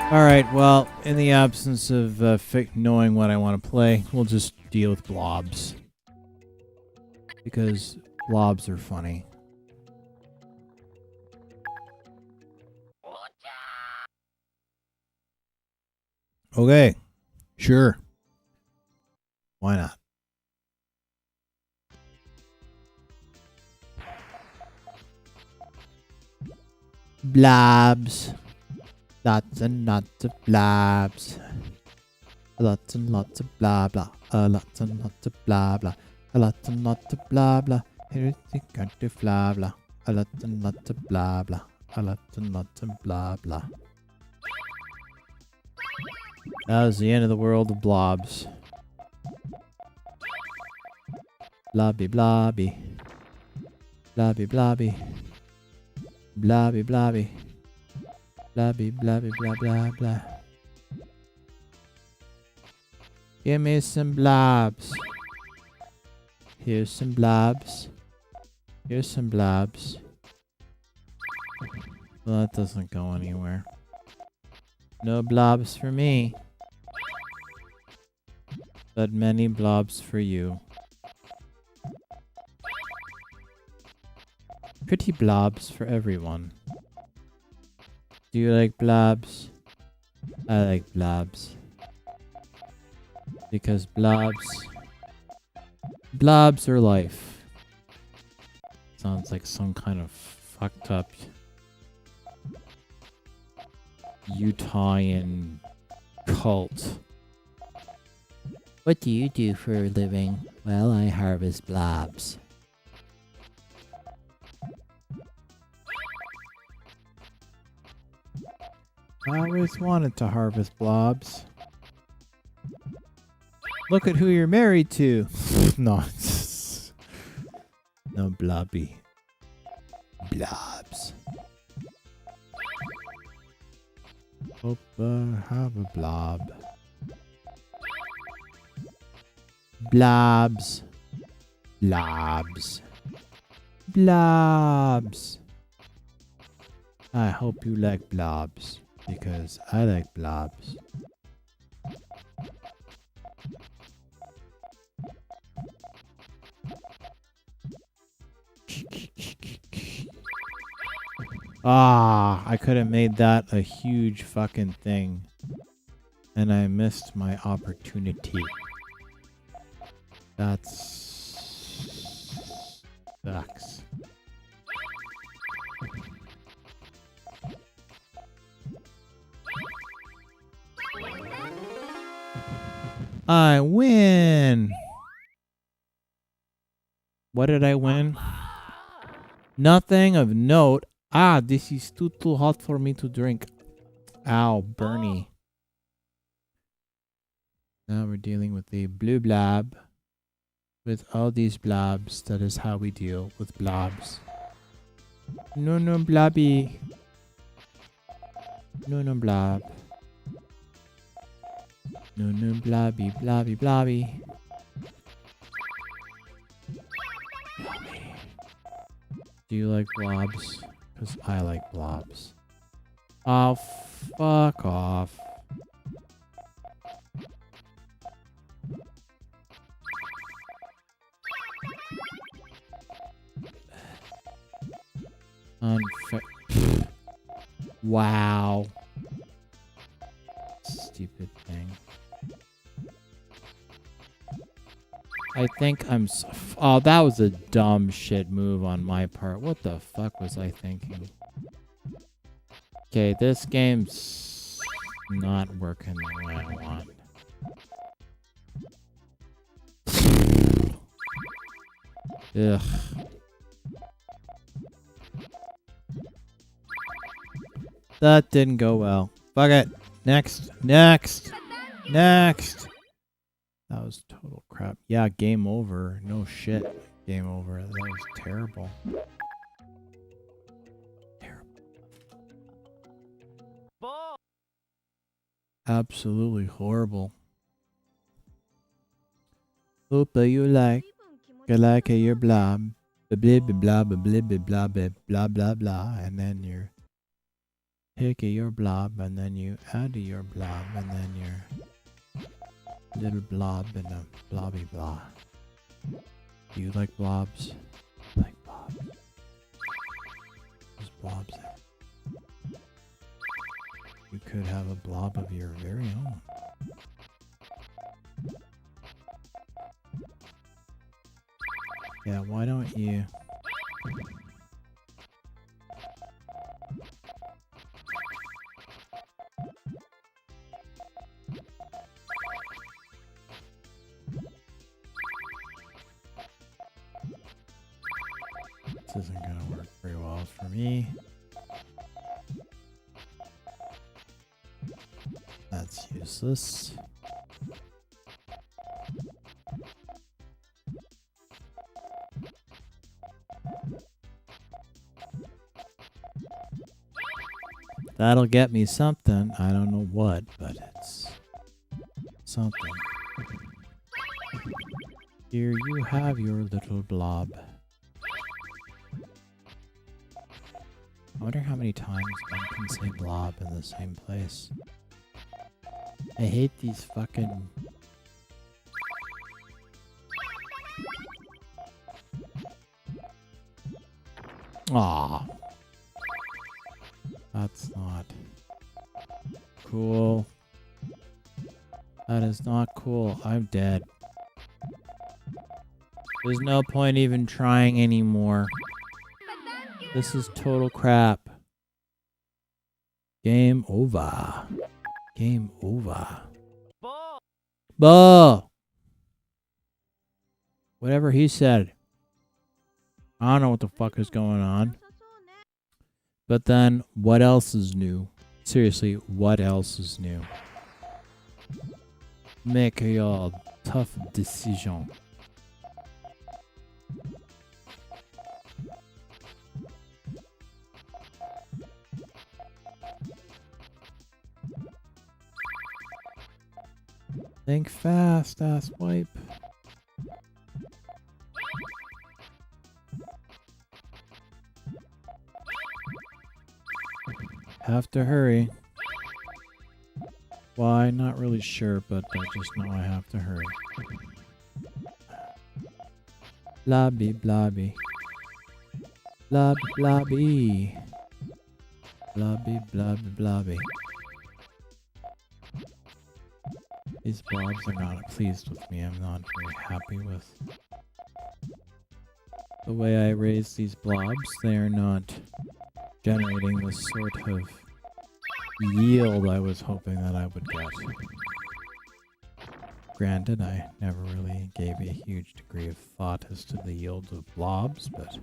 Alright, well, in the absence of knowing what I want to play, we'll just deal with blobs. Because blobs are funny. Okay, sure. Why not? Blobs. Lots and lots of blobs. Lots and lots of blah blah. Lots and lots of blah blah. Lots and lots of blah blah. Here's the country blah blah. Lots and lots of blah blah. Lots and lots of blah blah. That was the end of the world of blobs. Blobby blobby. Blobby blobby. Blobby blobby. Blobby blobby blah blah blah. Give me some blobs. Here's some blobs. Here's some blobs. Well, that doesn't go anywhere. No blobs for me. But many blobs for you. Pretty blobs for everyone. Do you like blobs? I like blobs. Because blobs are life. Sounds like some kind of fucked up Utahian cult. What do you do for a living? Well, I harvest blobs. I always wanted to harvest blobs. Look at who you're married to. No. No blobby. Blobs. Hope I have a blob. Blobs. Blobs. Blobs. I hope you like blobs. Because I like blobs. Ah, I could have made that a huge fucking thing. And I missed my opportunity. That's sucks. I win! What did I win? Nothing of note. Ah, this is too hot for me to drink. Ow, Bernie. Now we're dealing with the blue blob. With all these blobs, that is how we deal with blobs. No, blobby. No, blob. No, blobby, blobby. Do you like blobs? Because I like blobs. Oh, fuck off. Unfair. Wow. Stupid thing. I think I'm oh, that was a dumb shit move on my part. What the fuck was I thinking? Okay, this game's not working the way I want. Ugh. That didn't go well. Fuck it. Next. That was total crap. Yeah, game over. No shit. Game over. That was terrible. Absolutely horrible. Hope you like your blob. Blah blah blah blah blah blah blah blah, and then you're pick your blob, and then you add your blob, and then your little blob and a blobby blah. Do you like blobs? I like blobs. There's blobs there. You could have a blob of your very own. Yeah, why don't you... This isn't gonna work very well for me. That's useless. That'll get me something. I don't know what, but it's something. Here you have your little blob. I wonder how many times one can say blob in the same place. I hate these fucking... Aw. That's not cool. That is not cool. I'm dead. There's no point even trying anymore. This is total crap. Game over. Game over. Bull! Whatever he said. I don't know what the fuck is going on. But then, what else is new? Seriously, what else is new? Make your tough decision. Think fast, ass wipe. Have to hurry. Why? Not really sure, but I just know I have to hurry. Blobby, blobby. Blobby, blobby. Blobby, blobby, blobby. These blobs are not pleased with me. I'm not very happy with the way I raise these blobs. They are not generating the sort of yield I was hoping that I would get. Granted, I never really gave a huge degree of thought as to the yield of blobs, but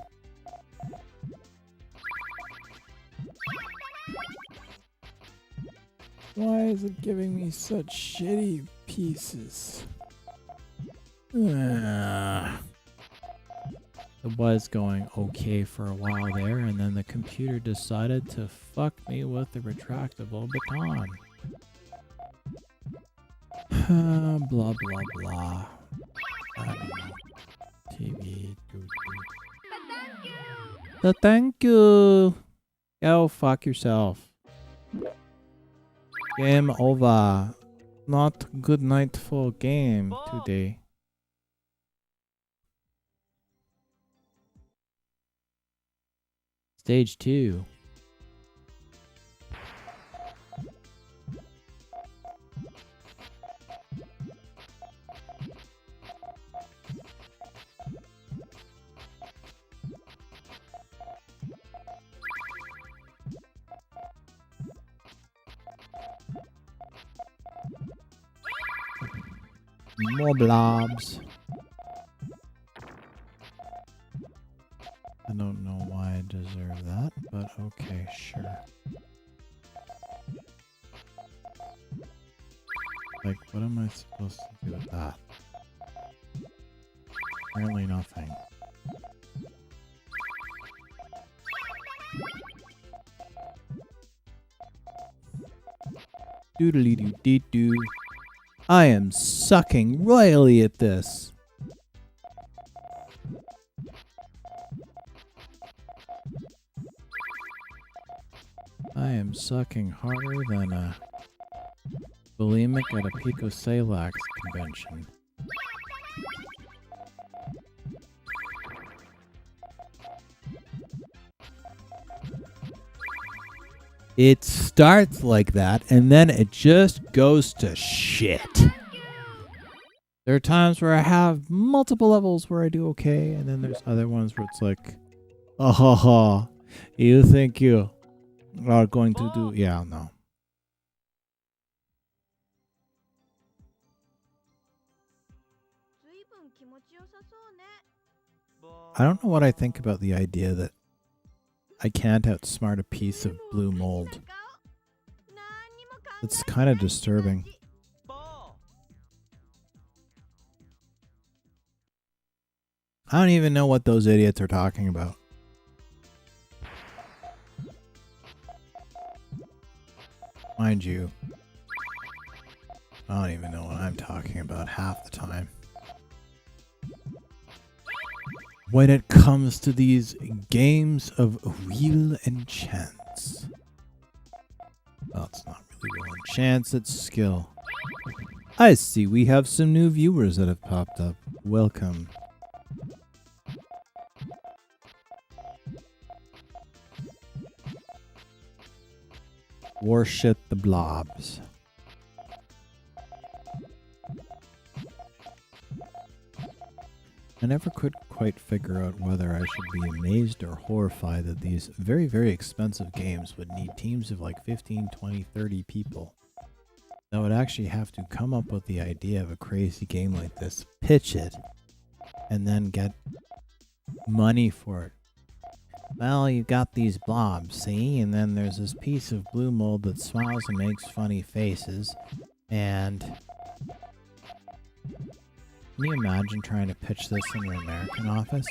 why is it giving me such shitty pieces? It was going okay for a while there, and then the computer decided to fuck me with the retractable baton. Blah, blah, blah. I don't know. TV. But thank you. Go fuck yourself. Game over. Not good night for game today. Stage 2. More blobs. I don't know why I deserve that, but okay, sure. Like, what am I supposed to do with that? Apparently nothing. Doodly doo dee doo. I am sucking royally at this. I am sucking harder than a bulimic at a Pico Salax convention. It starts like that, and then it just goes to shit. There are times where I have multiple levels where I do okay, and then there's other ones where it's like, oh, ha, ha, you think you are going to do... Yeah, no. I don't know what I think about the idea that I can't outsmart a piece of blue mold. It's kind of disturbing. I don't even know what those idiots are talking about. Mind you, I don't even know what I'm talking about half the time. When it comes to these games of wheel and chance. Well, it's not really wheel and chance, it's skill. I see we have some new viewers that have popped up. Welcome. Worship the blobs. I never could quite figure out whether I should be amazed or horrified that these very, very expensive games would need teams of like 15, 20, 30 people that would actually have to come up with the idea of a crazy game like this, pitch it, and then get money for it. Well, you got these blobs, see? And then there's this piece of blue mold that smiles and makes funny faces. And can you imagine trying to pitch this in an American office?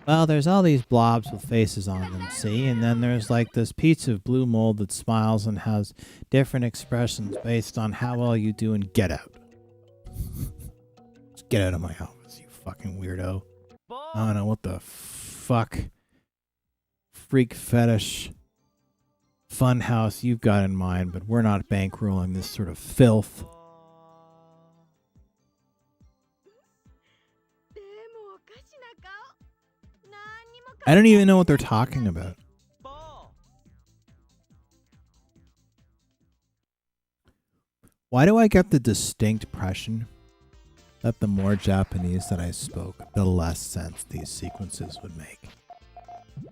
Well, there's all these blobs with faces on them, see? And then there's like this piece of blue mold that smiles and has different expressions based on how well you do, and get out. Just get out of my office, you fucking weirdo. I don't know what the fuck freak fetish fun house you've got in mind, but we're not bankrolling this sort of filth. I don't even know what they're talking about. Why do I get the distinct impression that the more Japanese that I spoke, the less sense these sequences would make?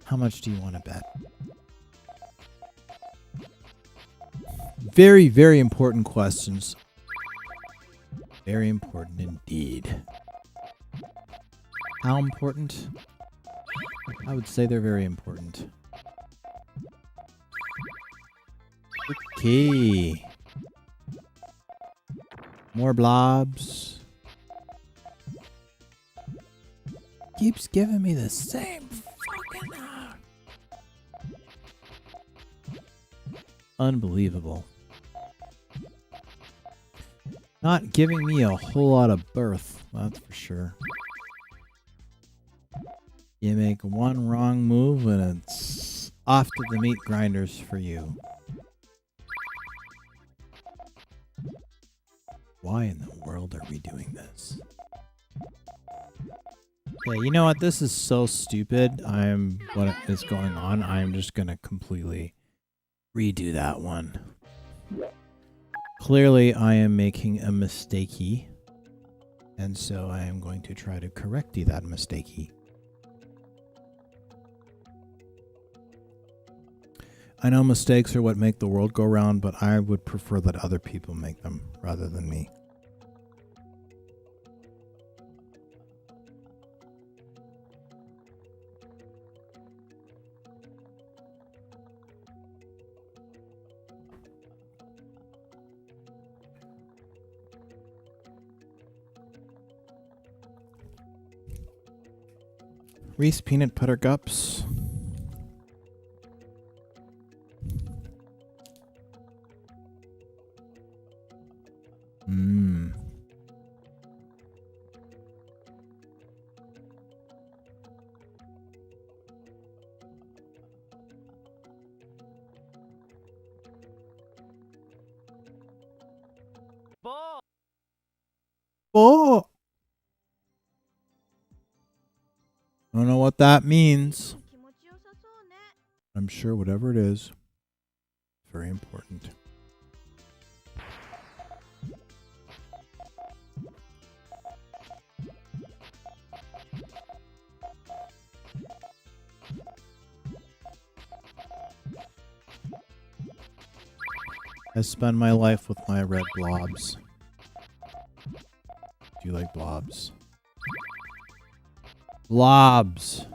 How much do you want to bet? Very, very important questions. Very important indeed. How important? I would say they're very important. Okay. More blobs. Keeps giving me the same fucking... Unbelievable. Not giving me a whole lot of birth, that's for sure. You make one wrong move and it's off to the meat grinders for you. Why in the world are we doing this? Okay, you know what? This is so stupid. What is going on? I'm just gonna completely redo that one. Clearly, I am making a mistakey, and so I am going to try to correct that mistakey. I know mistakes are what make the world go round, but I would prefer that other people make them rather than me. Reese Peanut Butter Cups. Oh! I don't know what that means. I'm sure whatever it is, very important. I spend my life with my red blobs. Do you like blobs? Blobs!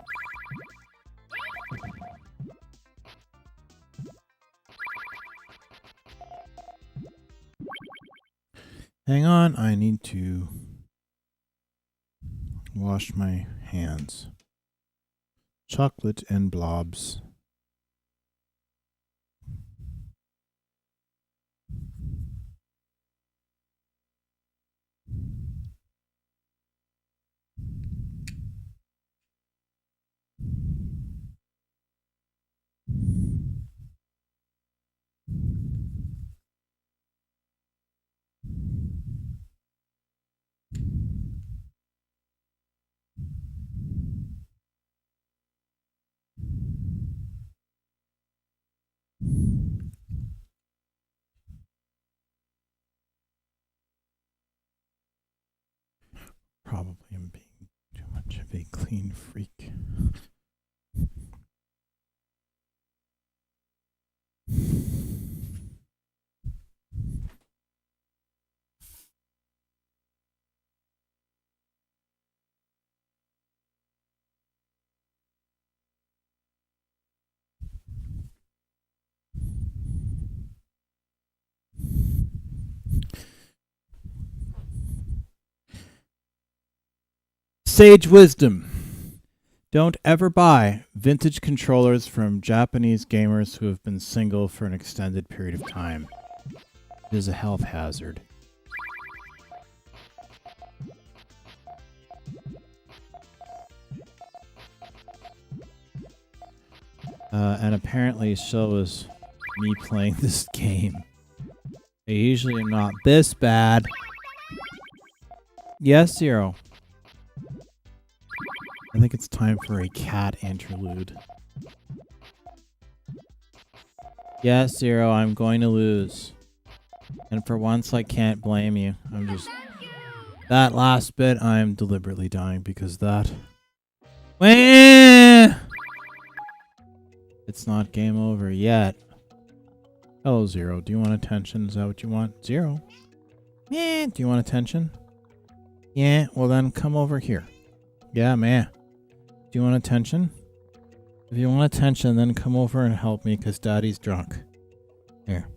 Hang on, I need to wash my hands. Chocolate and blobs. Probably Big clean freak. Sage wisdom. Don't ever buy vintage controllers from Japanese gamers who have been single for an extended period of time. It is a health hazard. And apparently so is me playing this game. I usually am not this bad. Yes, Zero. I think it's time for a cat interlude. Yes, Zero, I'm going to lose. And for once, I can't blame you. I'm just... That last bit, I'm deliberately dying because that... It's not game over yet. Hello, Zero. Do you want attention? Is that what you want? Zero? Yeah. Do you want attention? Yeah. Well, then come over here. Yeah, man. Do you want attention? If you want attention, then come over and help me because Daddy's drunk. Here.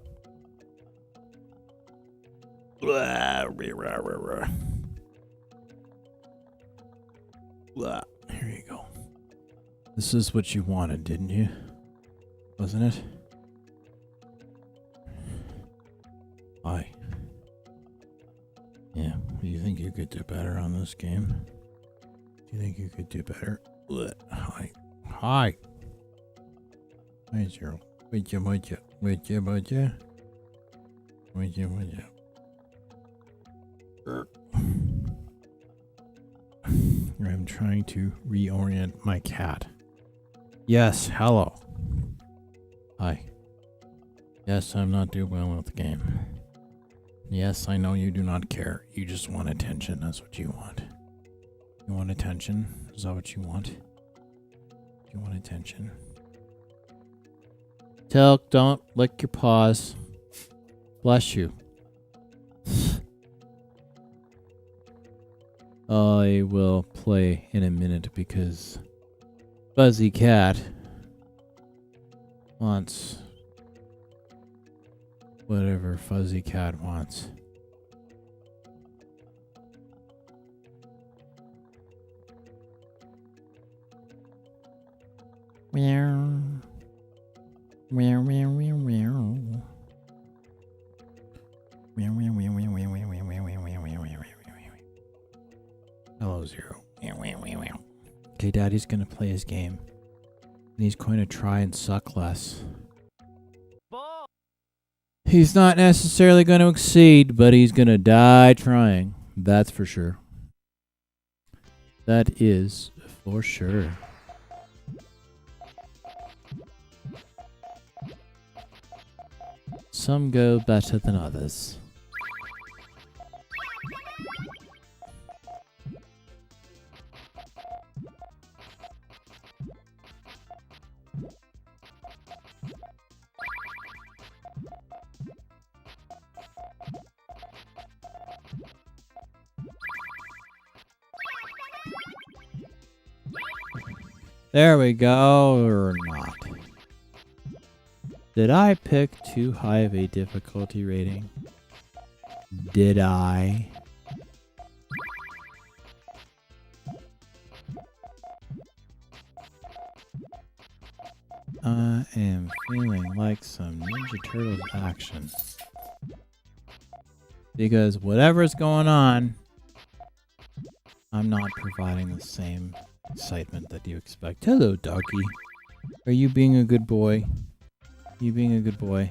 Here you go. This is what you wanted, didn't you? Wasn't it? Hi. Yeah, do you think you could do better on this game? Do you think you could do better? Hi. Hi. Hi, Zero. Would you? I'm trying to reorient my cat. Yes, hello. Hi. Yes, I'm not doing well with the game. Yes, I know you do not care. You just want attention. That's what you want. You want attention? Is that what you want? You want attention? Tilk, don't lick your paws. Bless you. I will play in a minute because Fuzzy Cat wants whatever Fuzzy Cat wants. Meow. Meow, meow, meow, meow. Meow, meow, meow, meow, meow, meow, meow, meow, meow, meow, meow, meow. Hello, Zero. Okay, Daddy's gonna play his game. And he's going to try and suck less. He's not necessarily going to exceed, but he's gonna die trying. That's for sure. That is for sure. Some go better than others. There we go, or not. Did I pick too high of a difficulty rating? Did I? I am feeling like some Ninja Turtles action. Because whatever's going on, I'm not providing the same excitement that you expect. Hello, doggy. Are you being a good boy? You being a good boy?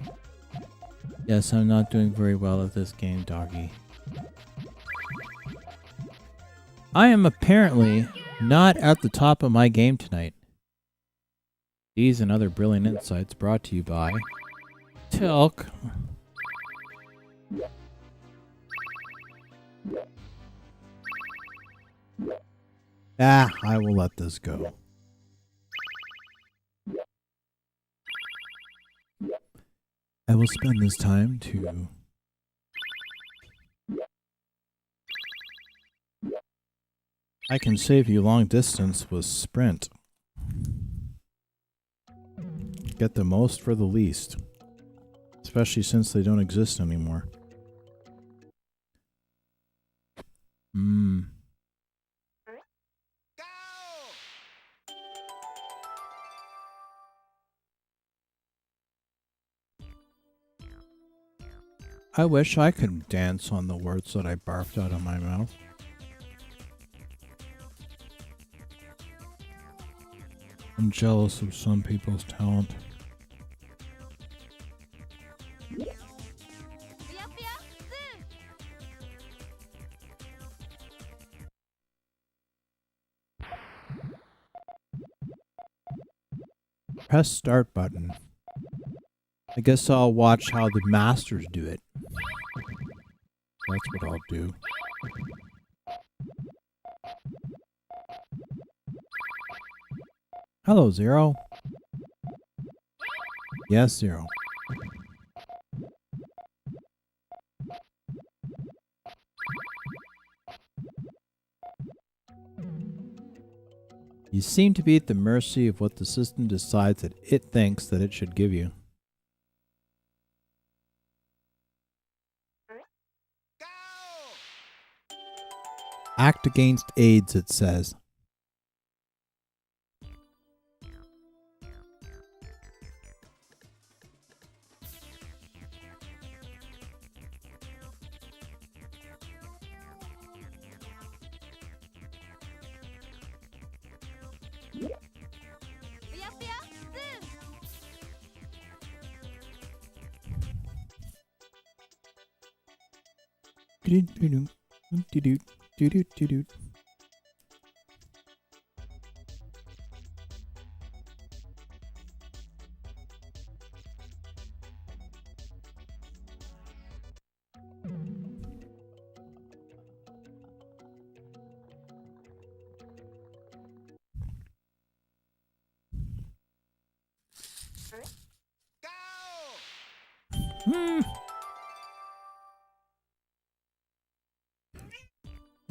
Yes, I'm not doing very well at this game, doggy. I am apparently not at the top of my game tonight. These and other brilliant insights brought to you by Tilk. I will let this go. I will spend this time to... I can save you long distance with sprint. Get the most for the least. Especially since they don't exist anymore. I wish I could dance on the words that I barfed out of my mouth. I'm jealous of some people's talent. Press start button. I guess I'll watch how the masters do it. That's what I'll do. Hello, Zero. Yes, Zero. You seem to be at the mercy of what the system decides that it thinks that it should give you. Act against AIDS, it says.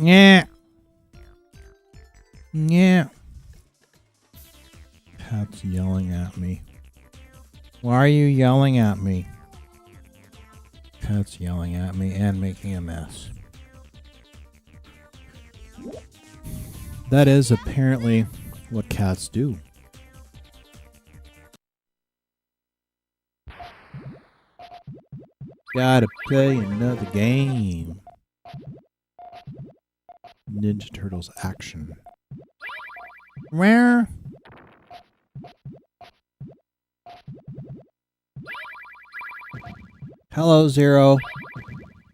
Yeah. Yeah. Cat's yelling at me. Why are you yelling at me? Cat's yelling at me and making a mess. That is apparently what cats do. Gotta play another game. Ninja Turtles action. Where? Hello, Zero.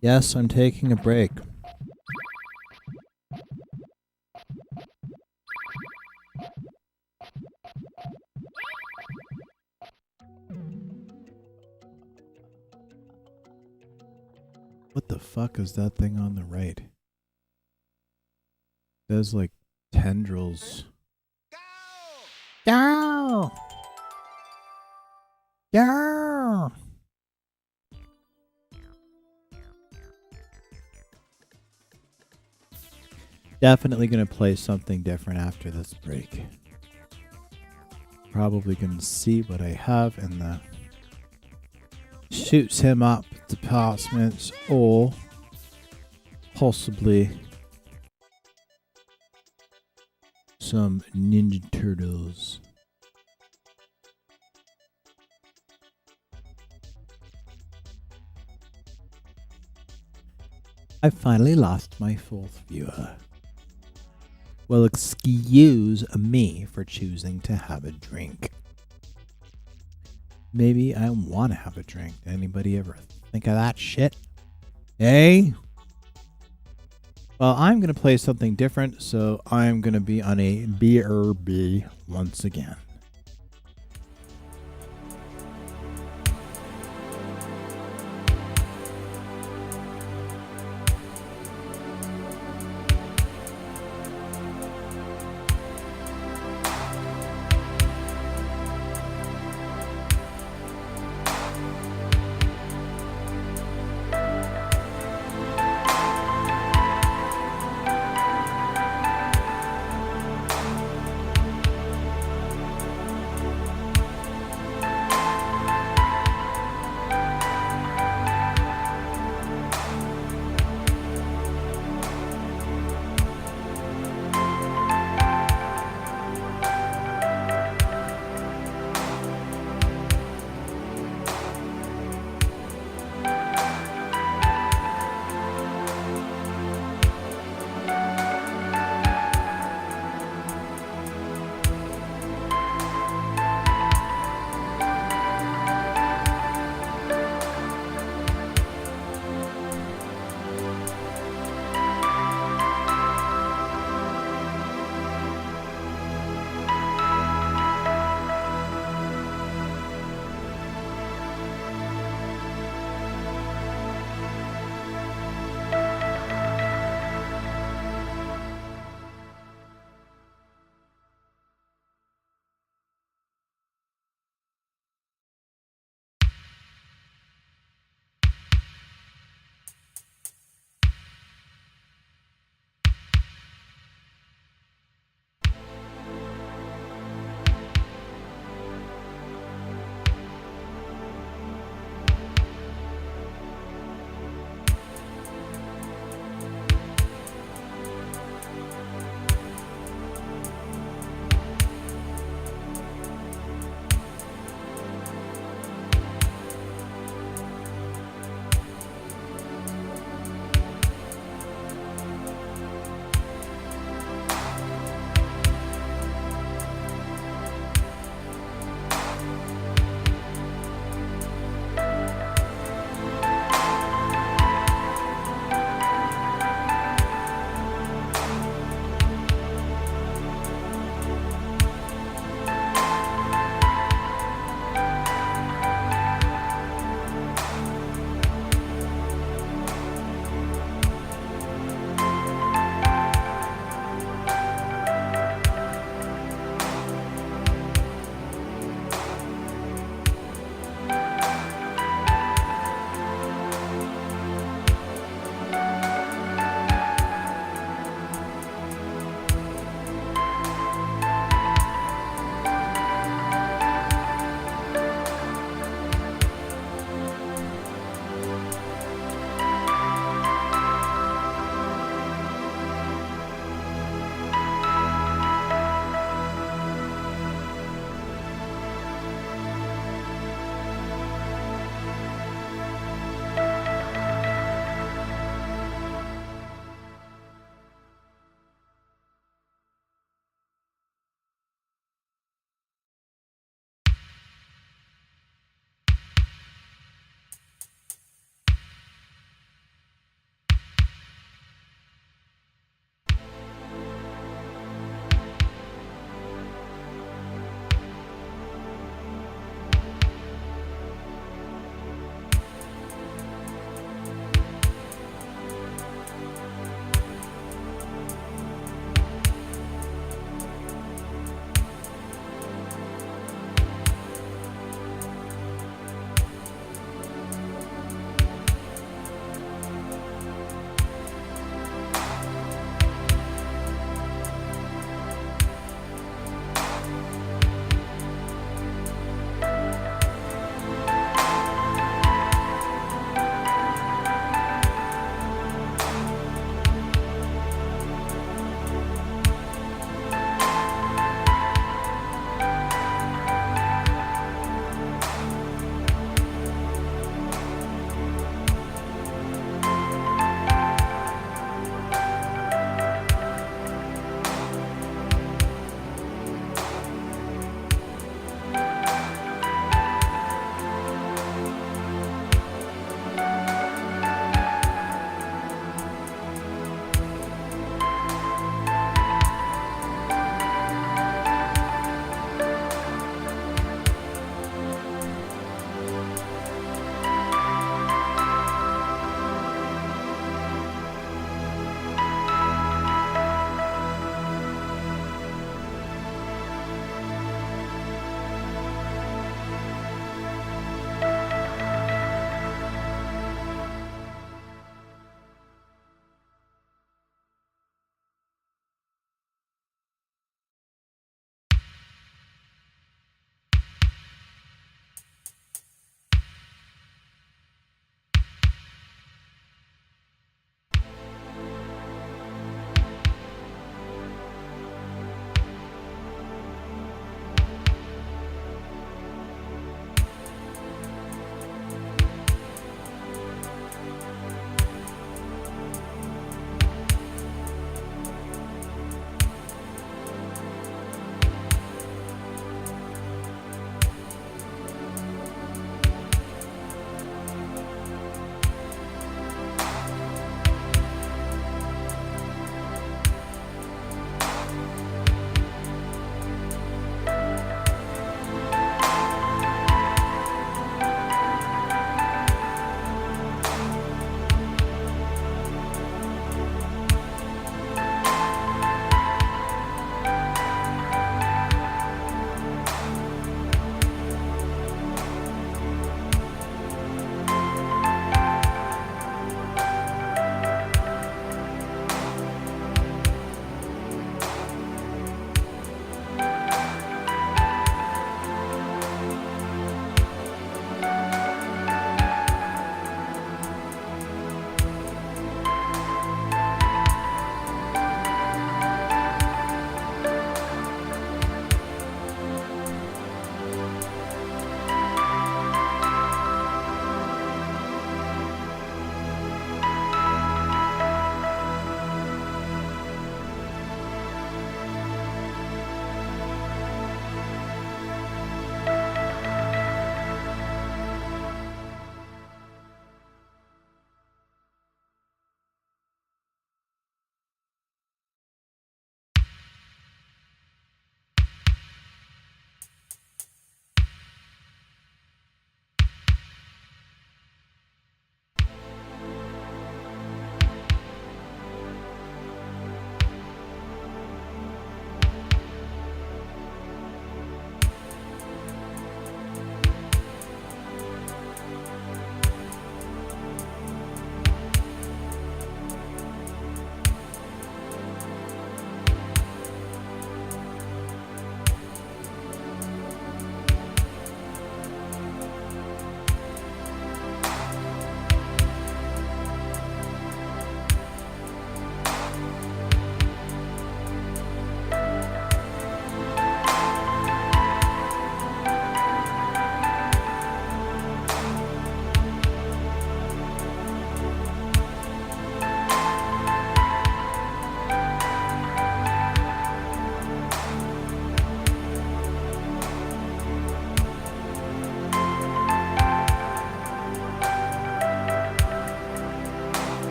Yes, I'm taking a break. What the fuck is that thing on the right? There's like tendrils. Go! Go! Definitely gonna play something different after this break. Probably gonna see what I have in the shoots him up departments, or possibly some Ninja Turtles. I finally lost my fourth viewer. Well, excuse me for choosing to have a drink. Maybe I want to have a drink. Anybody ever think of that shit? Hey? Well, I'm going to play something different, so I'm going to be on a BRB once again.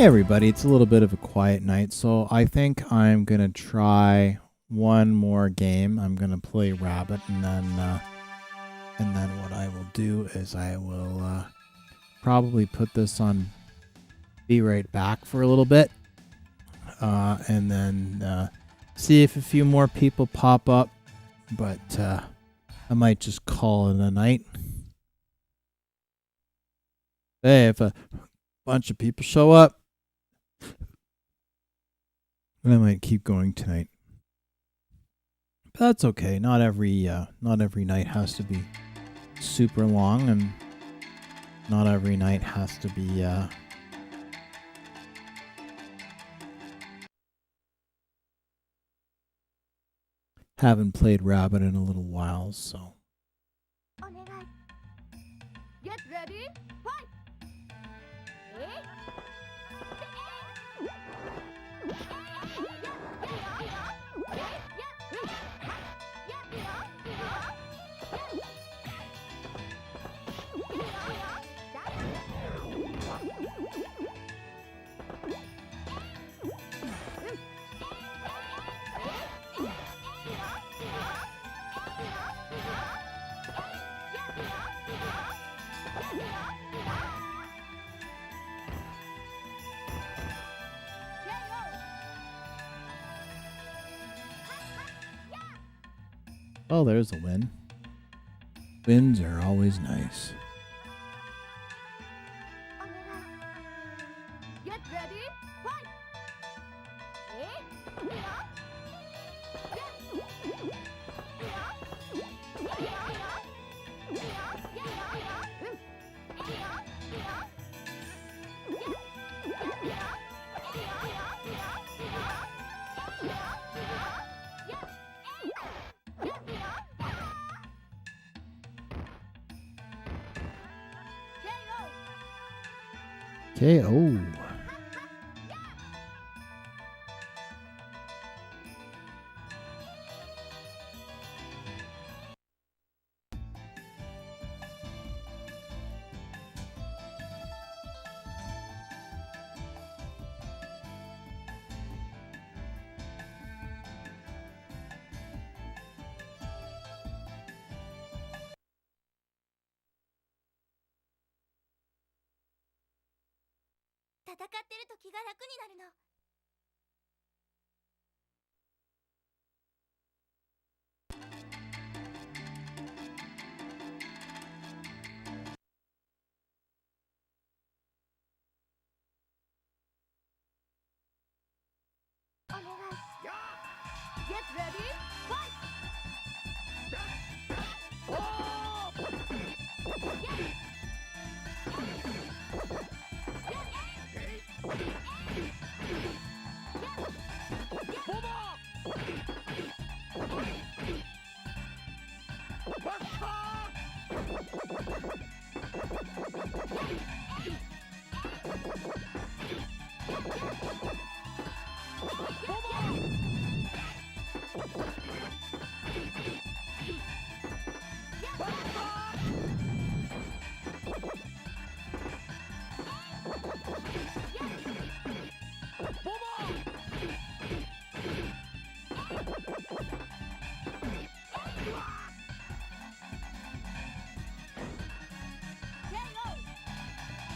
Hey everybody, it's a little bit of a quiet night, so I think I'm gonna try one more game. I'm gonna play Rabbit, and then what I will do is I will probably put this on Be Right Back for a little bit, and then see if a few more people pop up. But I might just call it a night. Hey, if a bunch of people show up, I might keep going tonight. But that's okay. Not every night has to be super long, and not every night has to be haven't played Rabbit in a little while, so. Get ready, fight! Oh, there's a win. Wins are always nice. Get ready, fight! KO. Get ready, fight!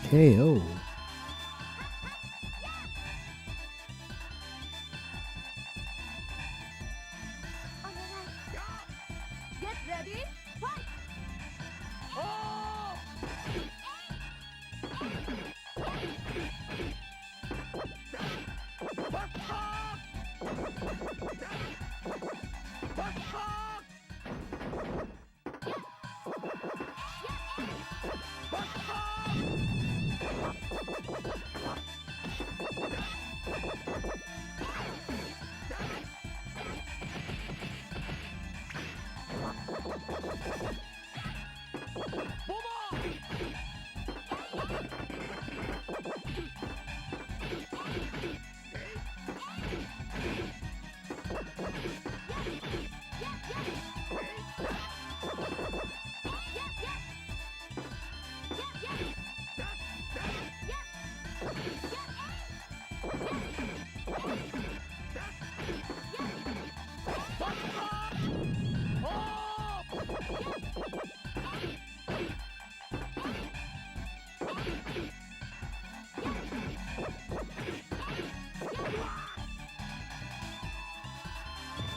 KO. Get ready, fight!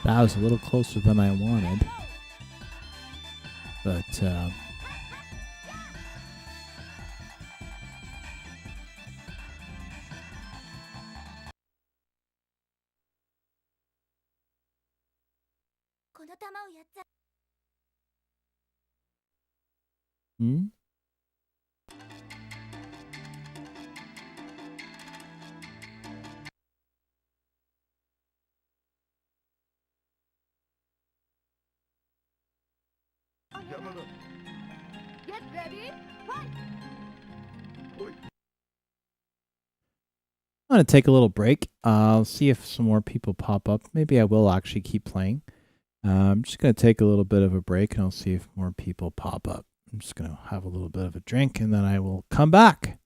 That was a little closer than I wanted. But, hmm? Get ready, fight! I'm going to take a little break. I'll see if some more people pop up. Maybe I will actually keep playing. I'm just going to take a little bit of a break and I'll see if more people pop up. I'm just going to have a little bit of a drink and then I will come back.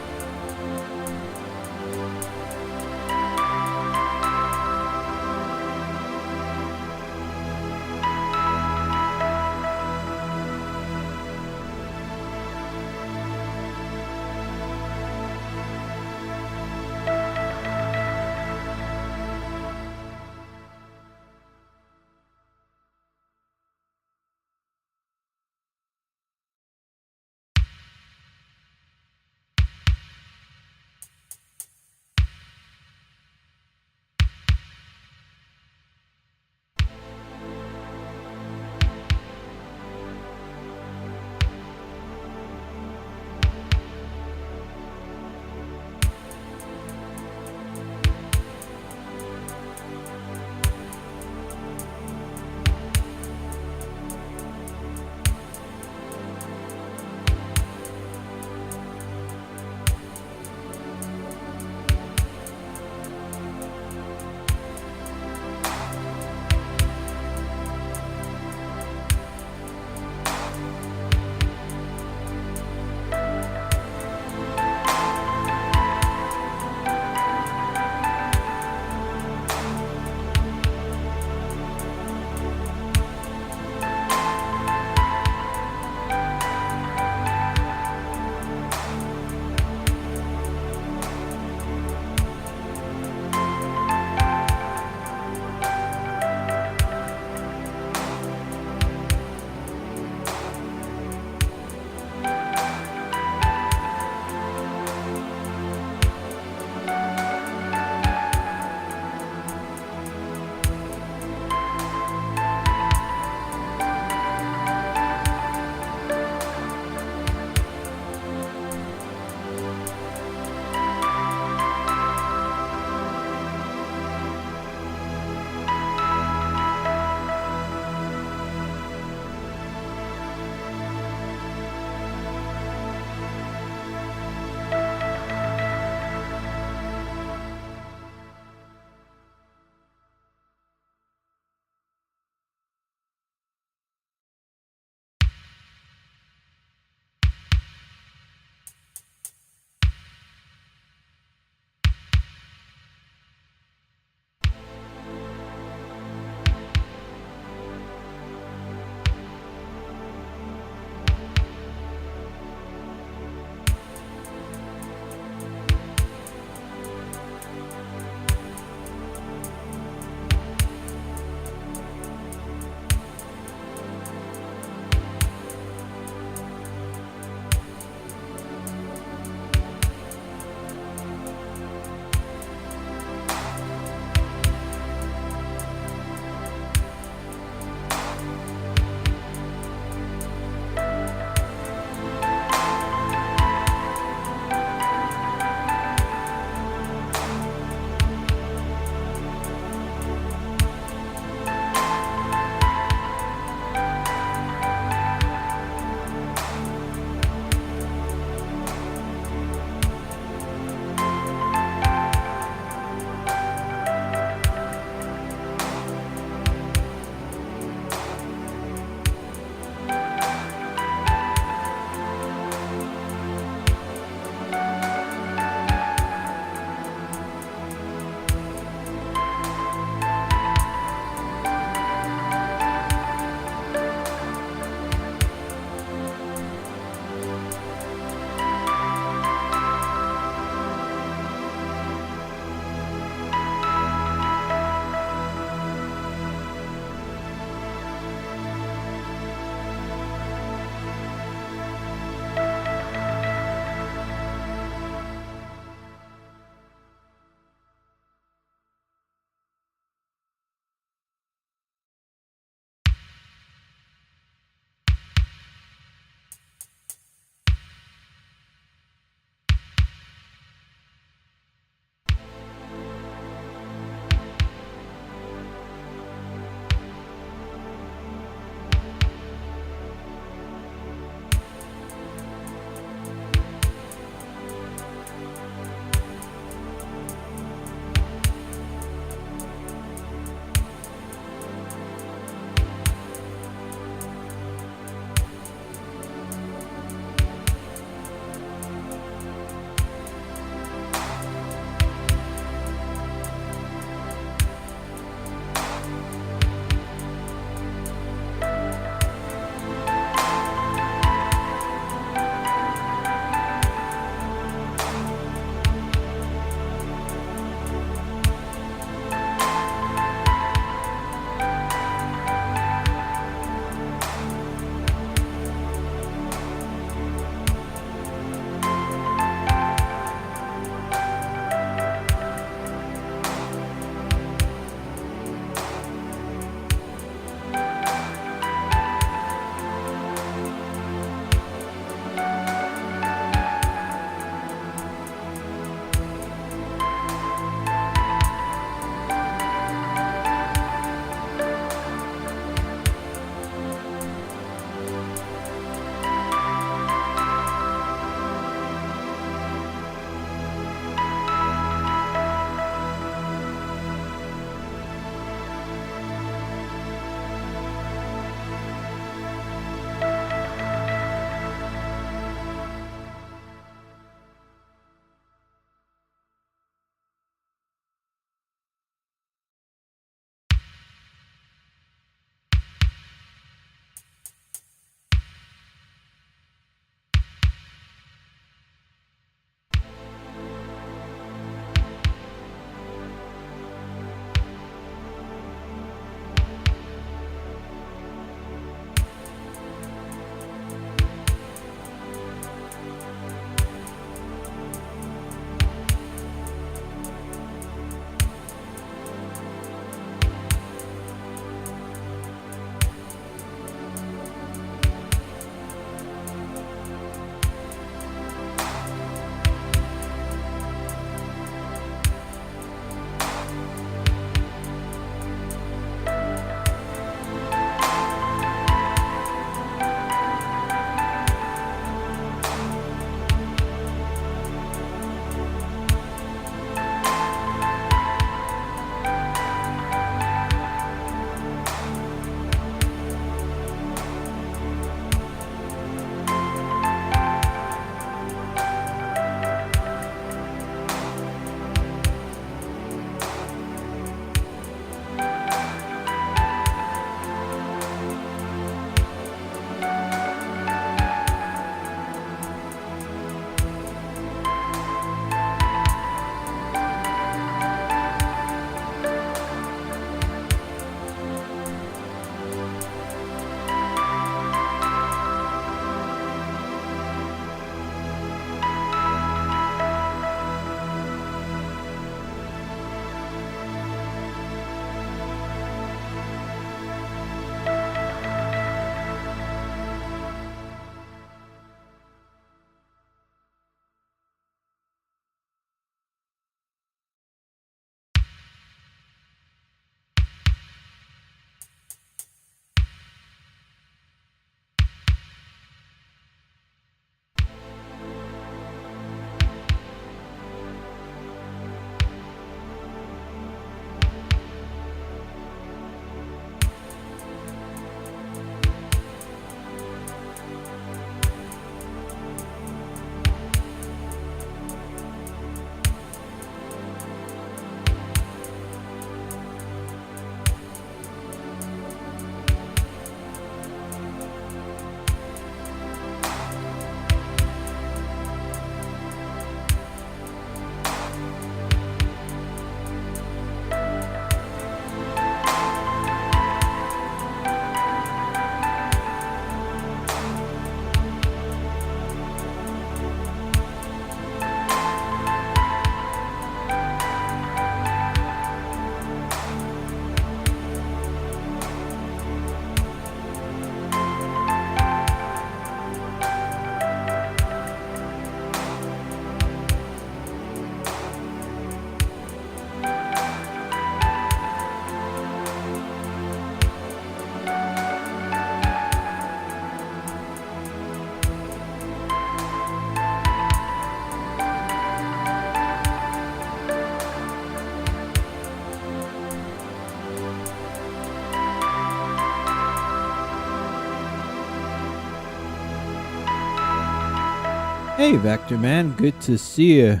Hey, Vector Man, good to see you.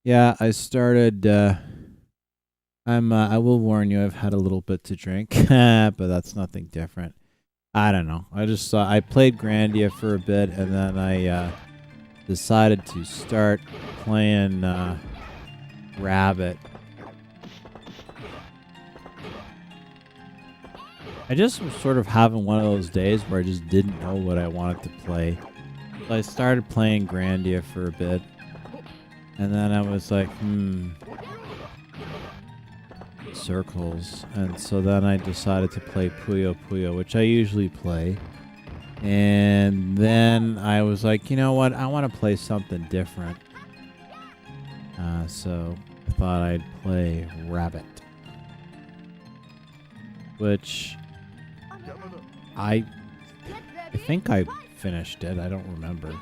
Yeah, I started. I will warn you, I've had a little bit to drink, but that's nothing different. I don't know. I played Grandia for a bit, and then I decided to start playing Rabbit. I just was sort of having one of those days where I just didn't know what I wanted to play. So I started playing Grandia for a bit. And then I was like, circles. And so then I decided to play Puyo Puyo, which I usually play. And then I was like, you know what? I want to play something different. So I thought I'd play Rabbit. Which I think I finished it. I don't remember.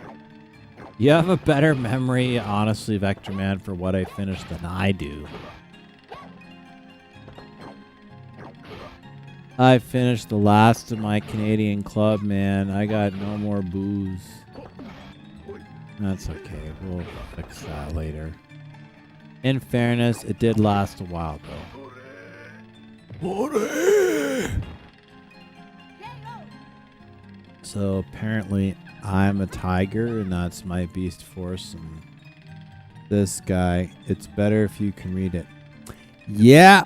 You have a better memory, honestly, Vector Man, for what I finished than I do. I finished the last of my Canadian club, man. I got no more booze. That's okay. We'll fix that later. In fairness, it did last a while, though. So apparently I'm a tiger, and that's my beast force. And this guy, it's better if you can read it. Yeah,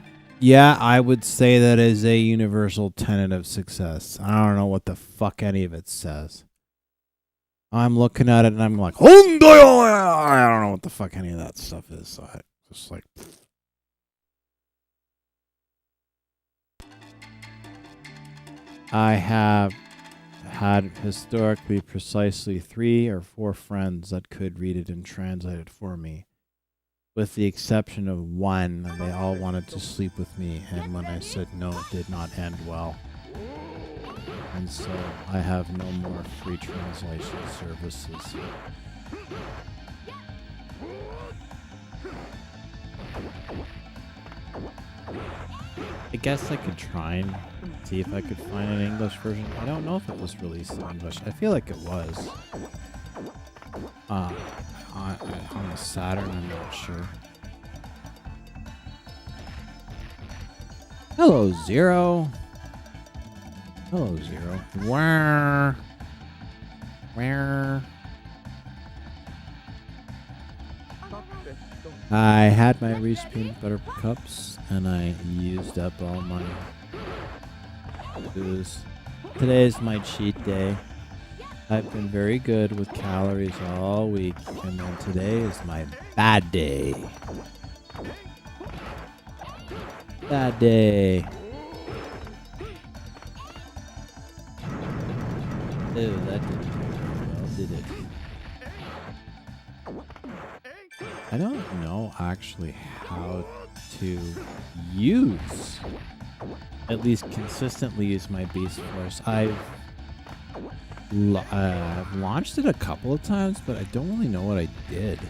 I would say that is a universal tenet of success. I don't know what the fuck any of it says. I'm looking at it and I'm like, I don't know what the fuck any of that stuff is. So I just like... I have had historically precisely 3 or 4 friends that could read it and translate it for me. With the exception of one, they all wanted to sleep with me, and when I said no, it did not end well. And so I have no more free translation services. I guess I could try and see if I could find an English version. I don't know if it was released in English. I feel like it was. On the Saturn, I'm not sure. Hello, Zero. Hello, Zero. Where? I had my Reese peanut butter cups, and I used up all my booze. Today is my cheat day. I've been very good with calories all week, and then today is my bad day. Bad day. Ew, that didn't go well, did it? I don't know actually how to use, at least consistently use my Beast Force. I've launched it a couple of times, but I don't really know what I did.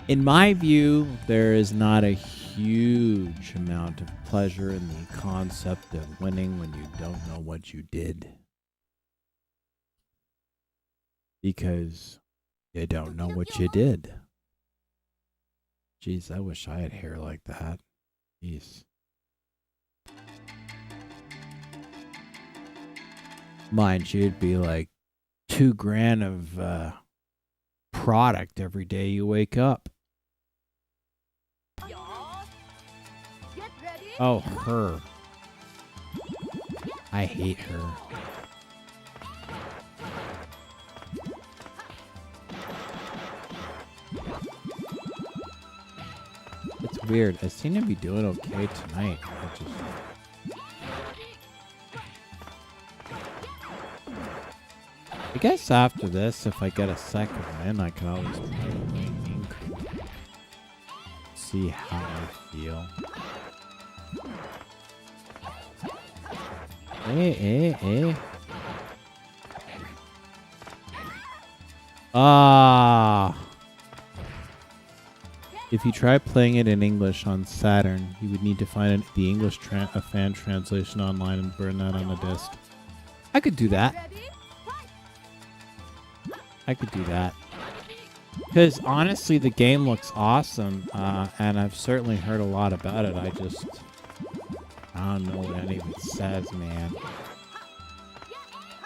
In my view, there is not a huge amount of pleasure in the concept of winning when you don't know what you did. Because you don't know what you did. Jeez, I wish I had hair like that. Jeez. Mind you, it'd be like $2,000 of product every day you wake up. Oh, her. I hate her. It's weird. I seem to be doing okay tonight. I guess after this, if I get a second win, I can always play Ink. See how I feel. Hey. Ah. If you try playing it in English on Saturn, you would need to find the English fan translation online and burn that on a disc. I could do that. Ready? Fight! I could do that. Because honestly, the game looks awesome, and I've certainly heard a lot about it. I don't know what any of it says, man.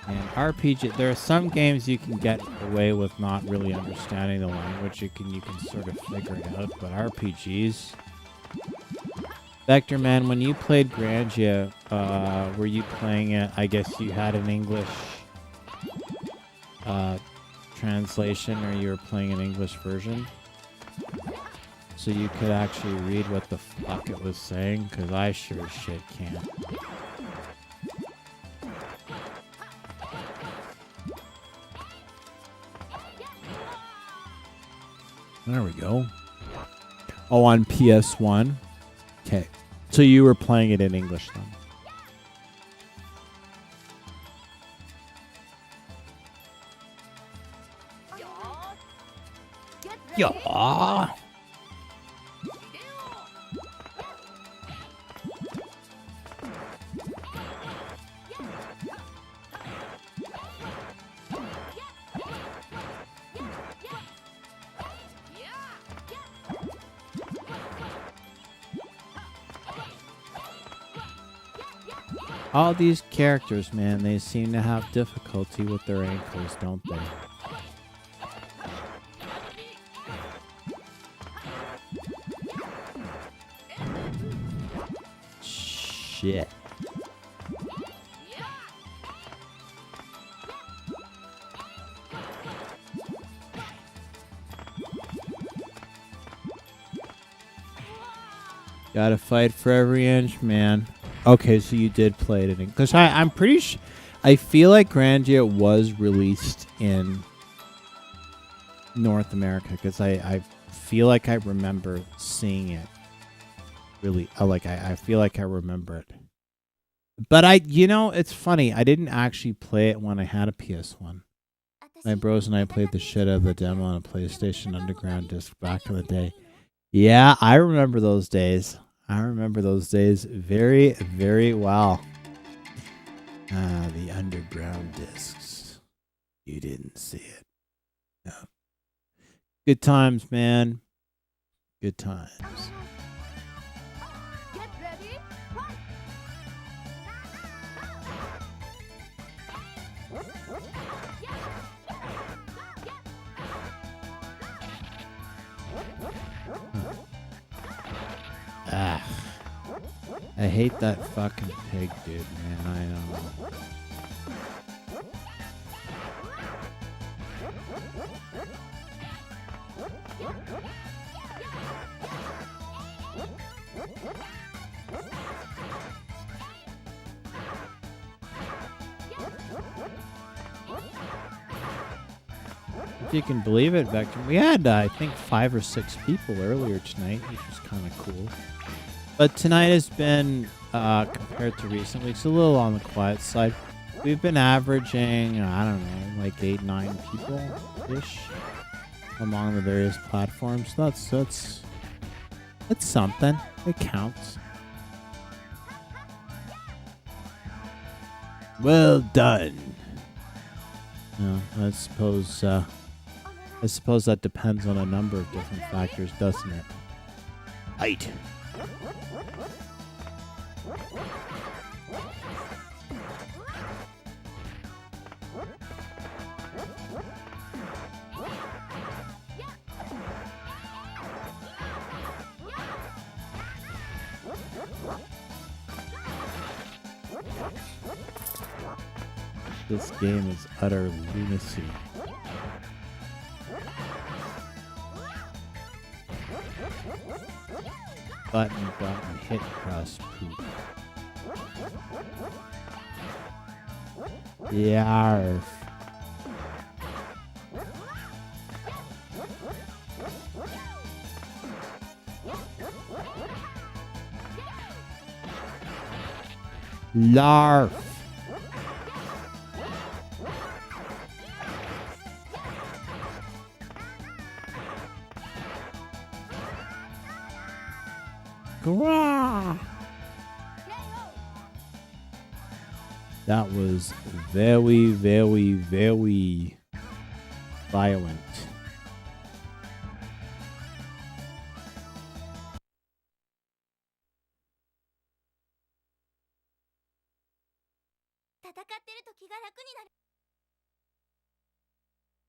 And RPG, there are some games you can get away with not really understanding the language. You can sort of figure it out, but RPGs. Vector Man, when you played Grandia, were you playing it? I guess you had an English translation, or you were playing an English version, so you could actually read what the fuck it was saying. Because I sure as shit can't. There we go. Oh, on PS1. Okay. So you were playing it in English then? Get ready! Yeah. All these characters, man, they seem to have difficulty with their ankles, don't they? Shit. Gotta fight for every inch, man. Okay, so you did play it in English. Because I'm pretty sure... I feel like Grandia was released in North America. Because I feel like I remember seeing it. Really, I feel like I remember it. But it's funny. I didn't actually play it when I had a PS1. My bros and I played the shit out of the demo on a PlayStation Underground disc back in the day. Yeah, I remember those days. I remember those days very, very well. The Underground discs. You didn't see it. No. Good times, man. Good times. Get ready! Fight! Ah. I hate that fucking pig, dude, man. I know. If you can believe it, Vector, we had, I think, 5 or 6 people earlier tonight, which was kind of cool. But tonight has been, compared to recent weeks, a little on the quiet side. We've been averaging, I don't know, like 8, 9 people-ish among the various platforms. That's something. It counts. Well done. No, I suppose that depends on a number of different factors, doesn't it? Height. This game is utter lunacy. Button, hit, cross, poop. Yarf. Larf. Grah. That was very, very, very violent.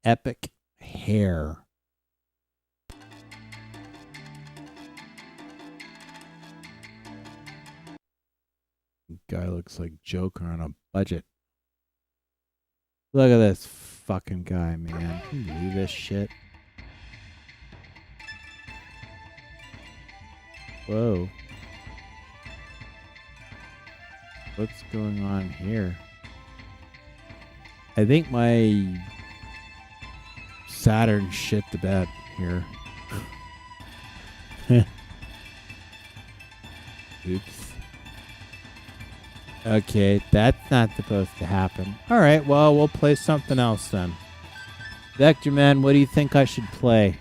Epic hair. Guy looks like Joker on a budget. Look at this fucking guy, man. Can you believe this shit? Whoa. What's going on here? I think my Saturn shit the bed here. Oops. Okay, that's not supposed to happen. Alright, well, we'll play something else then. Vector Man, what do you think I should play?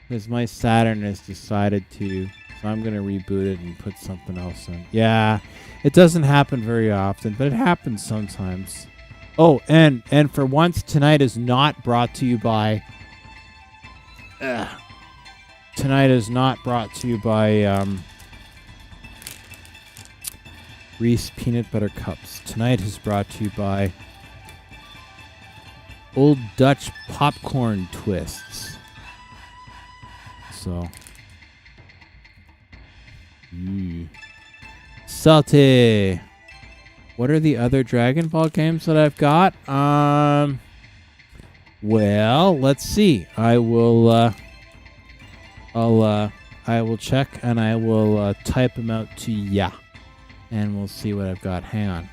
Because my Saturn has decided to, so I'm going to reboot it and put something else in. Yeah, it doesn't happen very often, but it happens sometimes. Oh, and for once, tonight is not brought to you by... Tonight is not brought to you by... Reese Peanut Butter Cups. Tonight is brought to you by Old Dutch Popcorn Twists. So. Salty. What are the other Dragon Ball games that I've got? Well, let's see. I will check and I will type them out to ya. And we'll see what I've got. Hang on.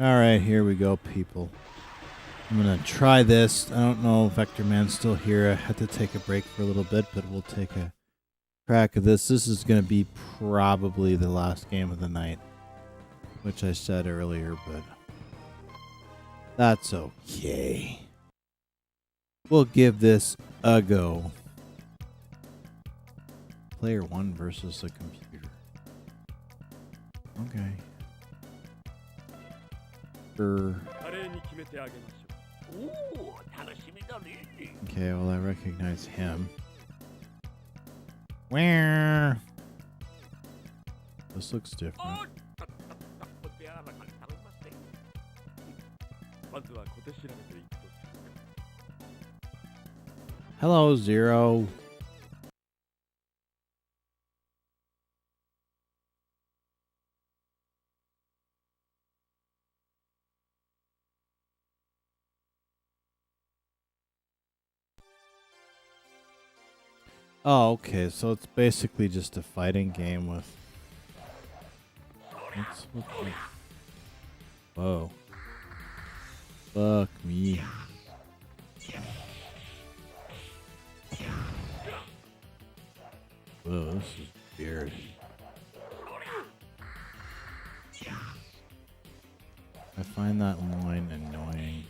All right, here we go, people. I'm going to try this. I don't know if Vector Man's still here. I had to take a break for a little bit, but we'll take a crack of this. This is going to be probably the last game of the night, which I said earlier, but that's okay. We'll give this a go. Player 1 versus a computer. Okay. Okay, well, I recognize him. Where? This looks different. Hello, Zero. Oh, okay. So it's basically just a fighting game with. Whoa. Fuck me. Whoa, this is weird. I find that line annoying.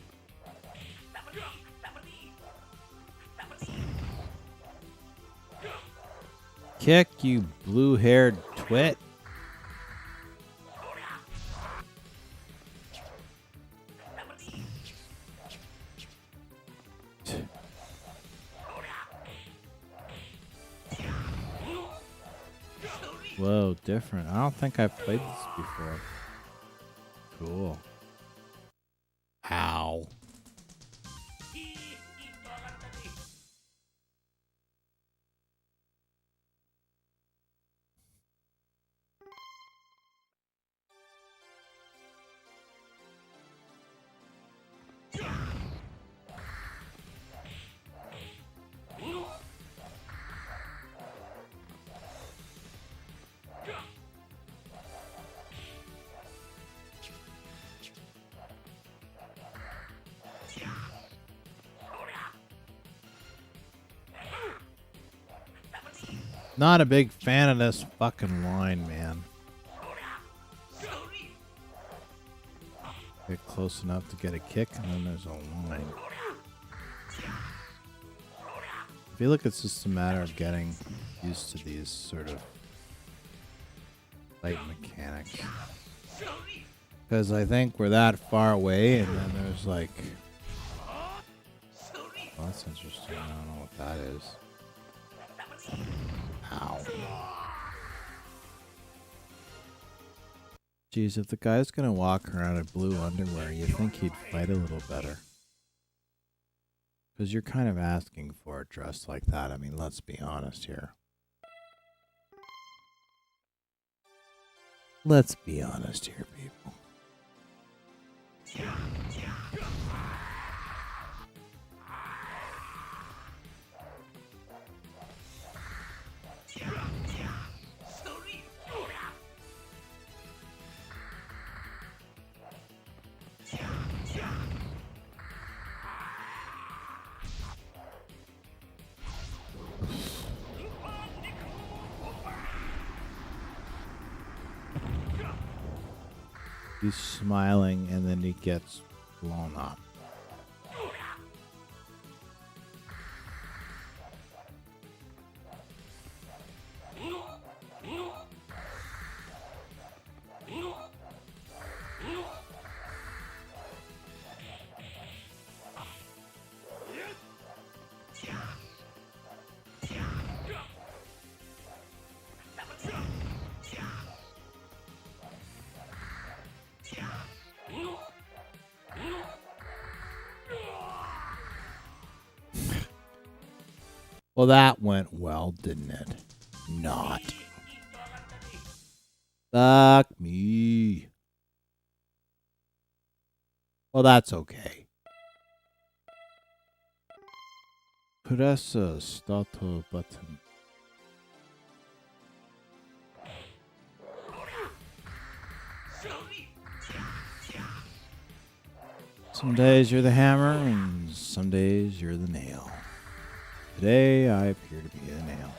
Kick, you blue-haired twit. Whoa, different. I don't think I've played this before. Cool. Ow. Not a big fan of this fucking line, man. Get close enough to get a kick, and then there's a line. I feel like it's just a matter of getting used to these sort of fight mechanics. Because I think we're that far away, and then there's like... Oh, that's interesting. I don't know what that is. Ow. Jeez, if the guy's gonna walk around in blue underwear, you think he'd fight a little better. Because you're kind of asking for it dressed like that. I mean, let's be honest here. Let's be honest here, people. He's smiling and then he gets blown up. Well, that went well, didn't it? Not. Fuck me. Well, that's okay. Press a start button. Some days you're the hammer, and some days you're the nail. Today I appear to be a nail.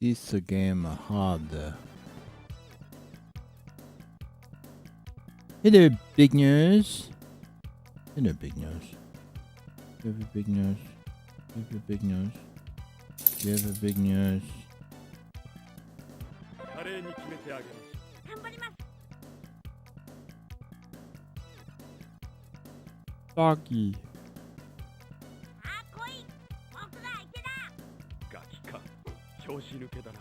This game hard. Hello, big nose. Hello, big nose. You have a big nose. You have a big nose. You have a big nose. Doggy. ガキか調子抜けだな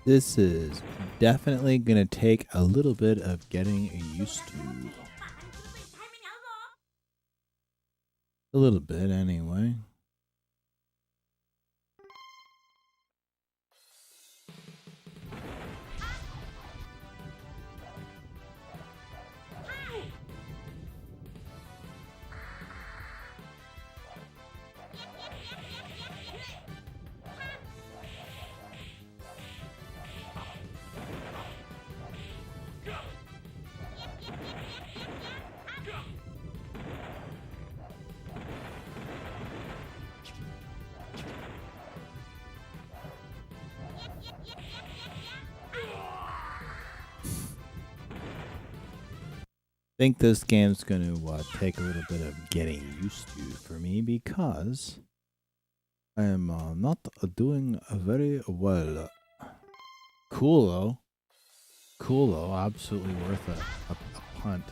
This is definitely going to take a little bit of getting used to. A little bit, anyway. I think this game's going to take a little bit of getting used to for me because I am not doing very well. Cool though. Cool though. Absolutely worth a punt.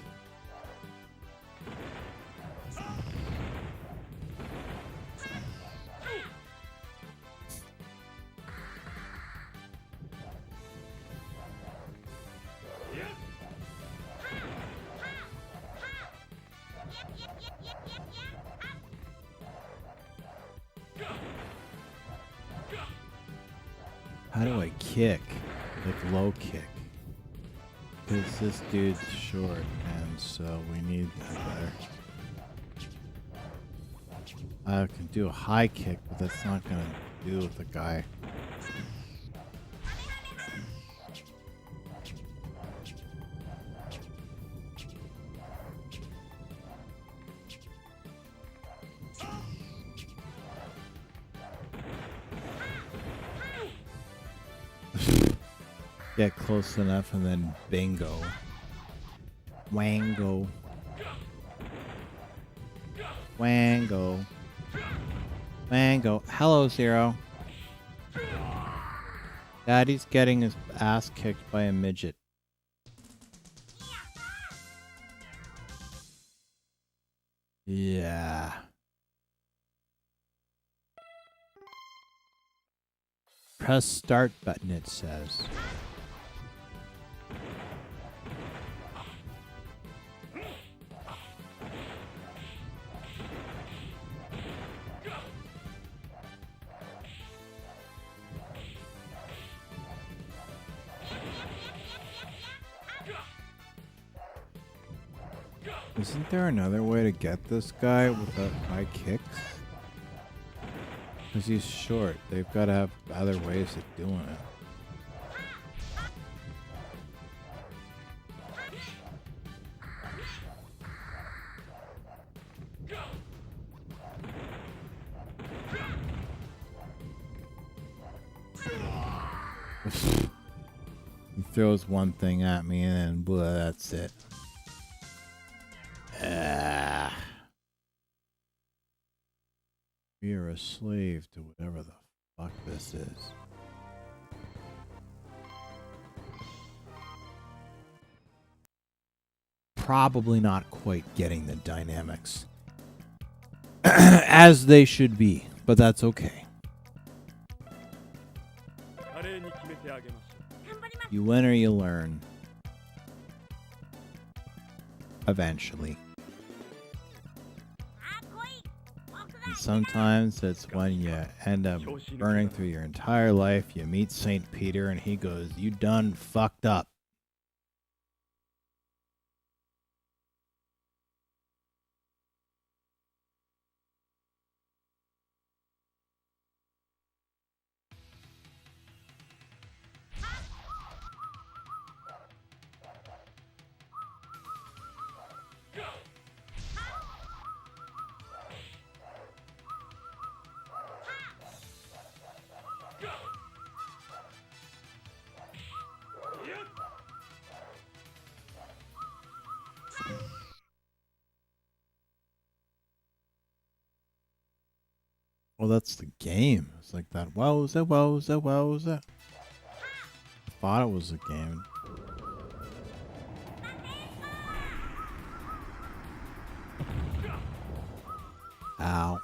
How do I kick? Like low kick. Because this dude's short, and so we need that better. I can do a high kick, but that's not gonna do with the guy. Get close enough and then bingo. Wango. Wango. Wango. Hello, Zero. Daddy's getting his ass kicked by a midget. Yeah. Press start button, it says. Isn't there another way to get this guy without high kicks? Because he's short. They've got to have other ways of doing it. He throws one thing at me and then blah, that's it. We are a slave to whatever the fuck this is. Probably not quite getting the dynamics as they should be, but that's okay. 華麗に決めてあげましょう。 You win or you learn. Eventually. And sometimes it's when you end up burning through your entire life, you meet St. Peter and he goes, "You done fucked up." Well, that's the game. It's like that. Wowza, wowza, wowza. I thought it was a game. Ow.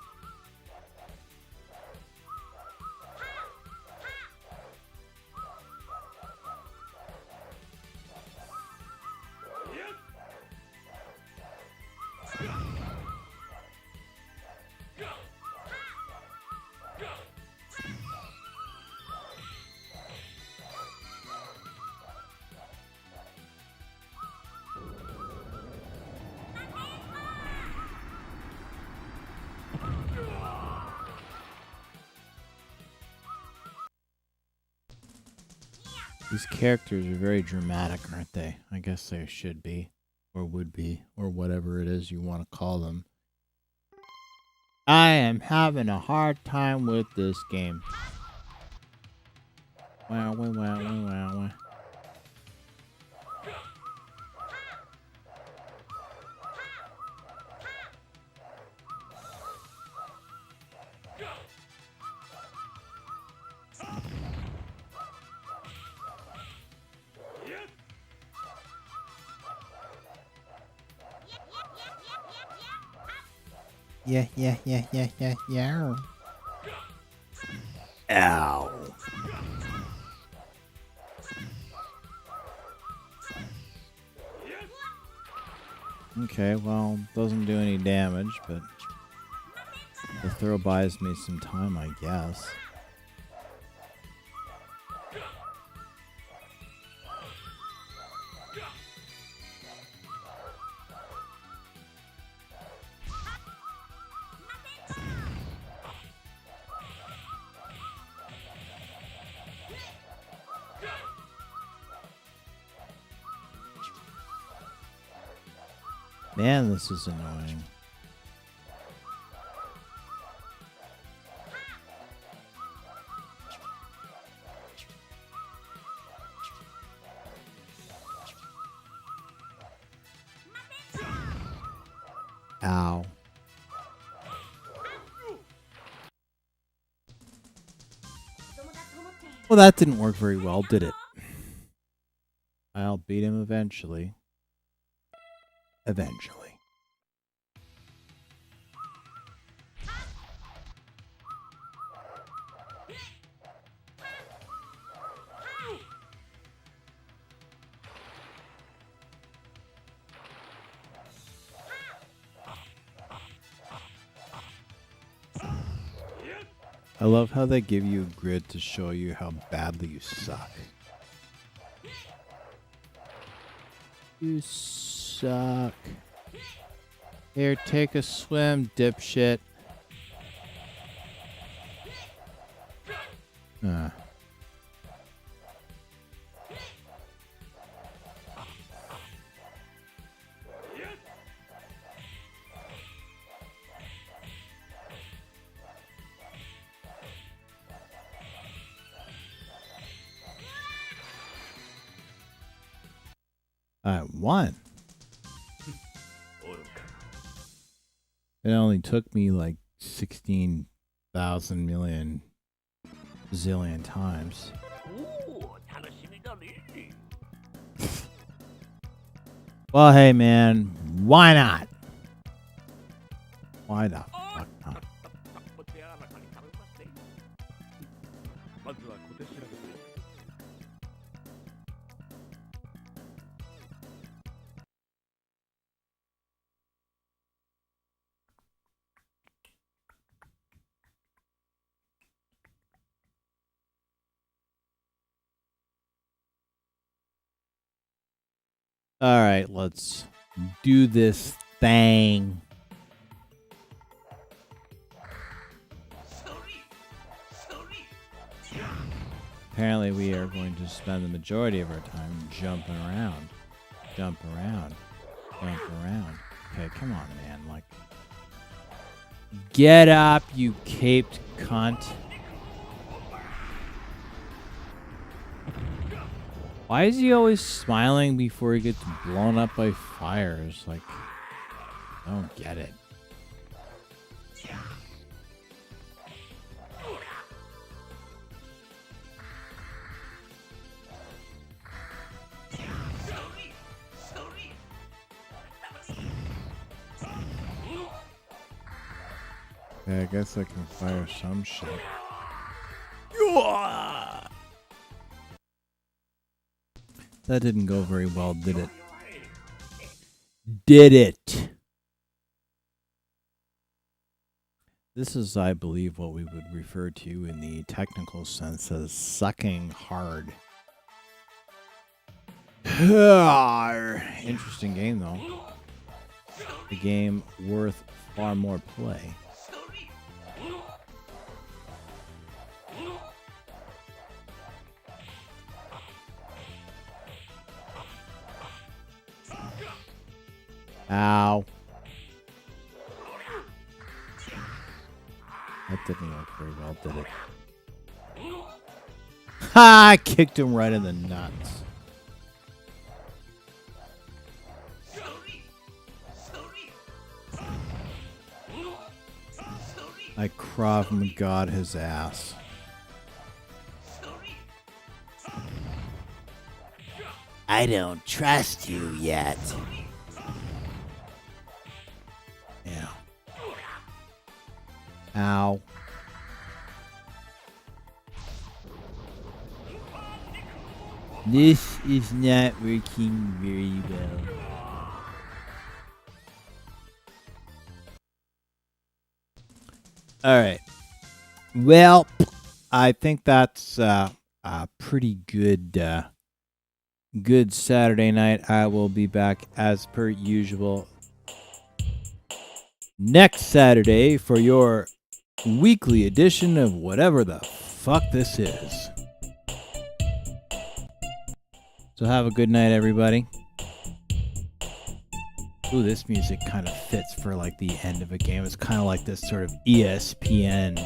These characters are very dramatic, aren't they? I guess they should be, or would be, or whatever it is you want to call them. I am having a hard time with this game. Wow, wow, wow, wow, wow. Yeah. Ow. Okay, well, doesn't do any damage, but the throw buys me some time, I guess. Man, this is annoying. Ow. Well, that didn't work very well, did it? I'll beat him eventually. Eventually. I love how they give you a grid to show you how badly you suck. You suck. Here, take a swim, dipshit. I won. It only took me like 16,000 million zillion times. Well, hey man, why not? Why the fuck not? All right, let's do this thing. Apparently, we are going to spend the majority of our time jumping around. Jump around. Jump around. Okay, come on, man. Like, get up, you caped cunt. Why is he always smiling before he gets blown up by fires? Like, I don't get it. Yeah, I guess I can fire some shit. That didn't go very well, did it? Did it? This is, I believe, what we would refer to in the technical sense as sucking hard. Interesting game, though. A game worth far more play. Ow. That didn't work very well, did it? Ha! I kicked him right in the nuts. I Krav Maga'd his ass. I don't trust you yet. Yeah. Ow. This is not working very well. All right. Well, I think that's a pretty good good Saturday night. I will be back as per usual next Saturday for your weekly edition of whatever the fuck this is. So have a good night, everybody. Ooh, this music kind of fits for like the end of a game. It's kind of like this sort of ESPN.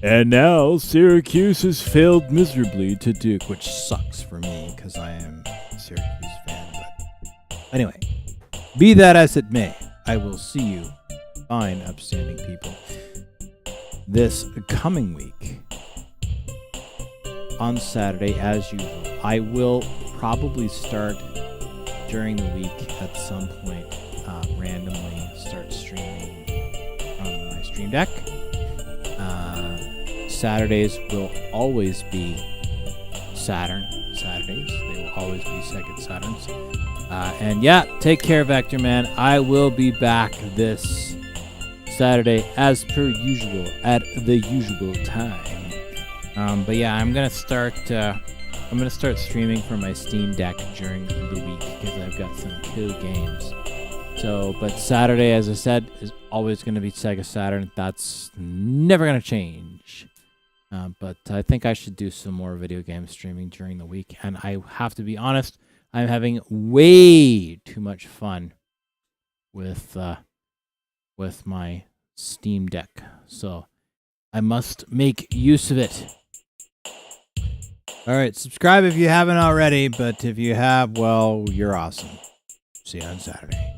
And now Syracuse has failed miserably to Duke, which sucks for me because I am a Syracuse fan. But anyway, be that as it may, I will see you, fine, upstanding people, this coming week on Saturday as usual. I will probably start during the week at some point, randomly start streaming on my stream deck. Saturdays will always be Saturn Saturdays. They will always be Sega Saturns. And yeah, take care, Vector Man. I will be back this Saturday, as per usual, at the usual time. But yeah, I'm gonna start streaming from my Steam Deck during the week because I've got some cool games. So, but Saturday, as I said, is always going to be Sega Saturn. That's never going to change. But I think I should do some more video game streaming during the week. And I have to be honest, I'm having way too much fun with my Steam Deck. So I must make use of it. All right, subscribe if you haven't already. But if you have, well, you're awesome. See you on Saturday.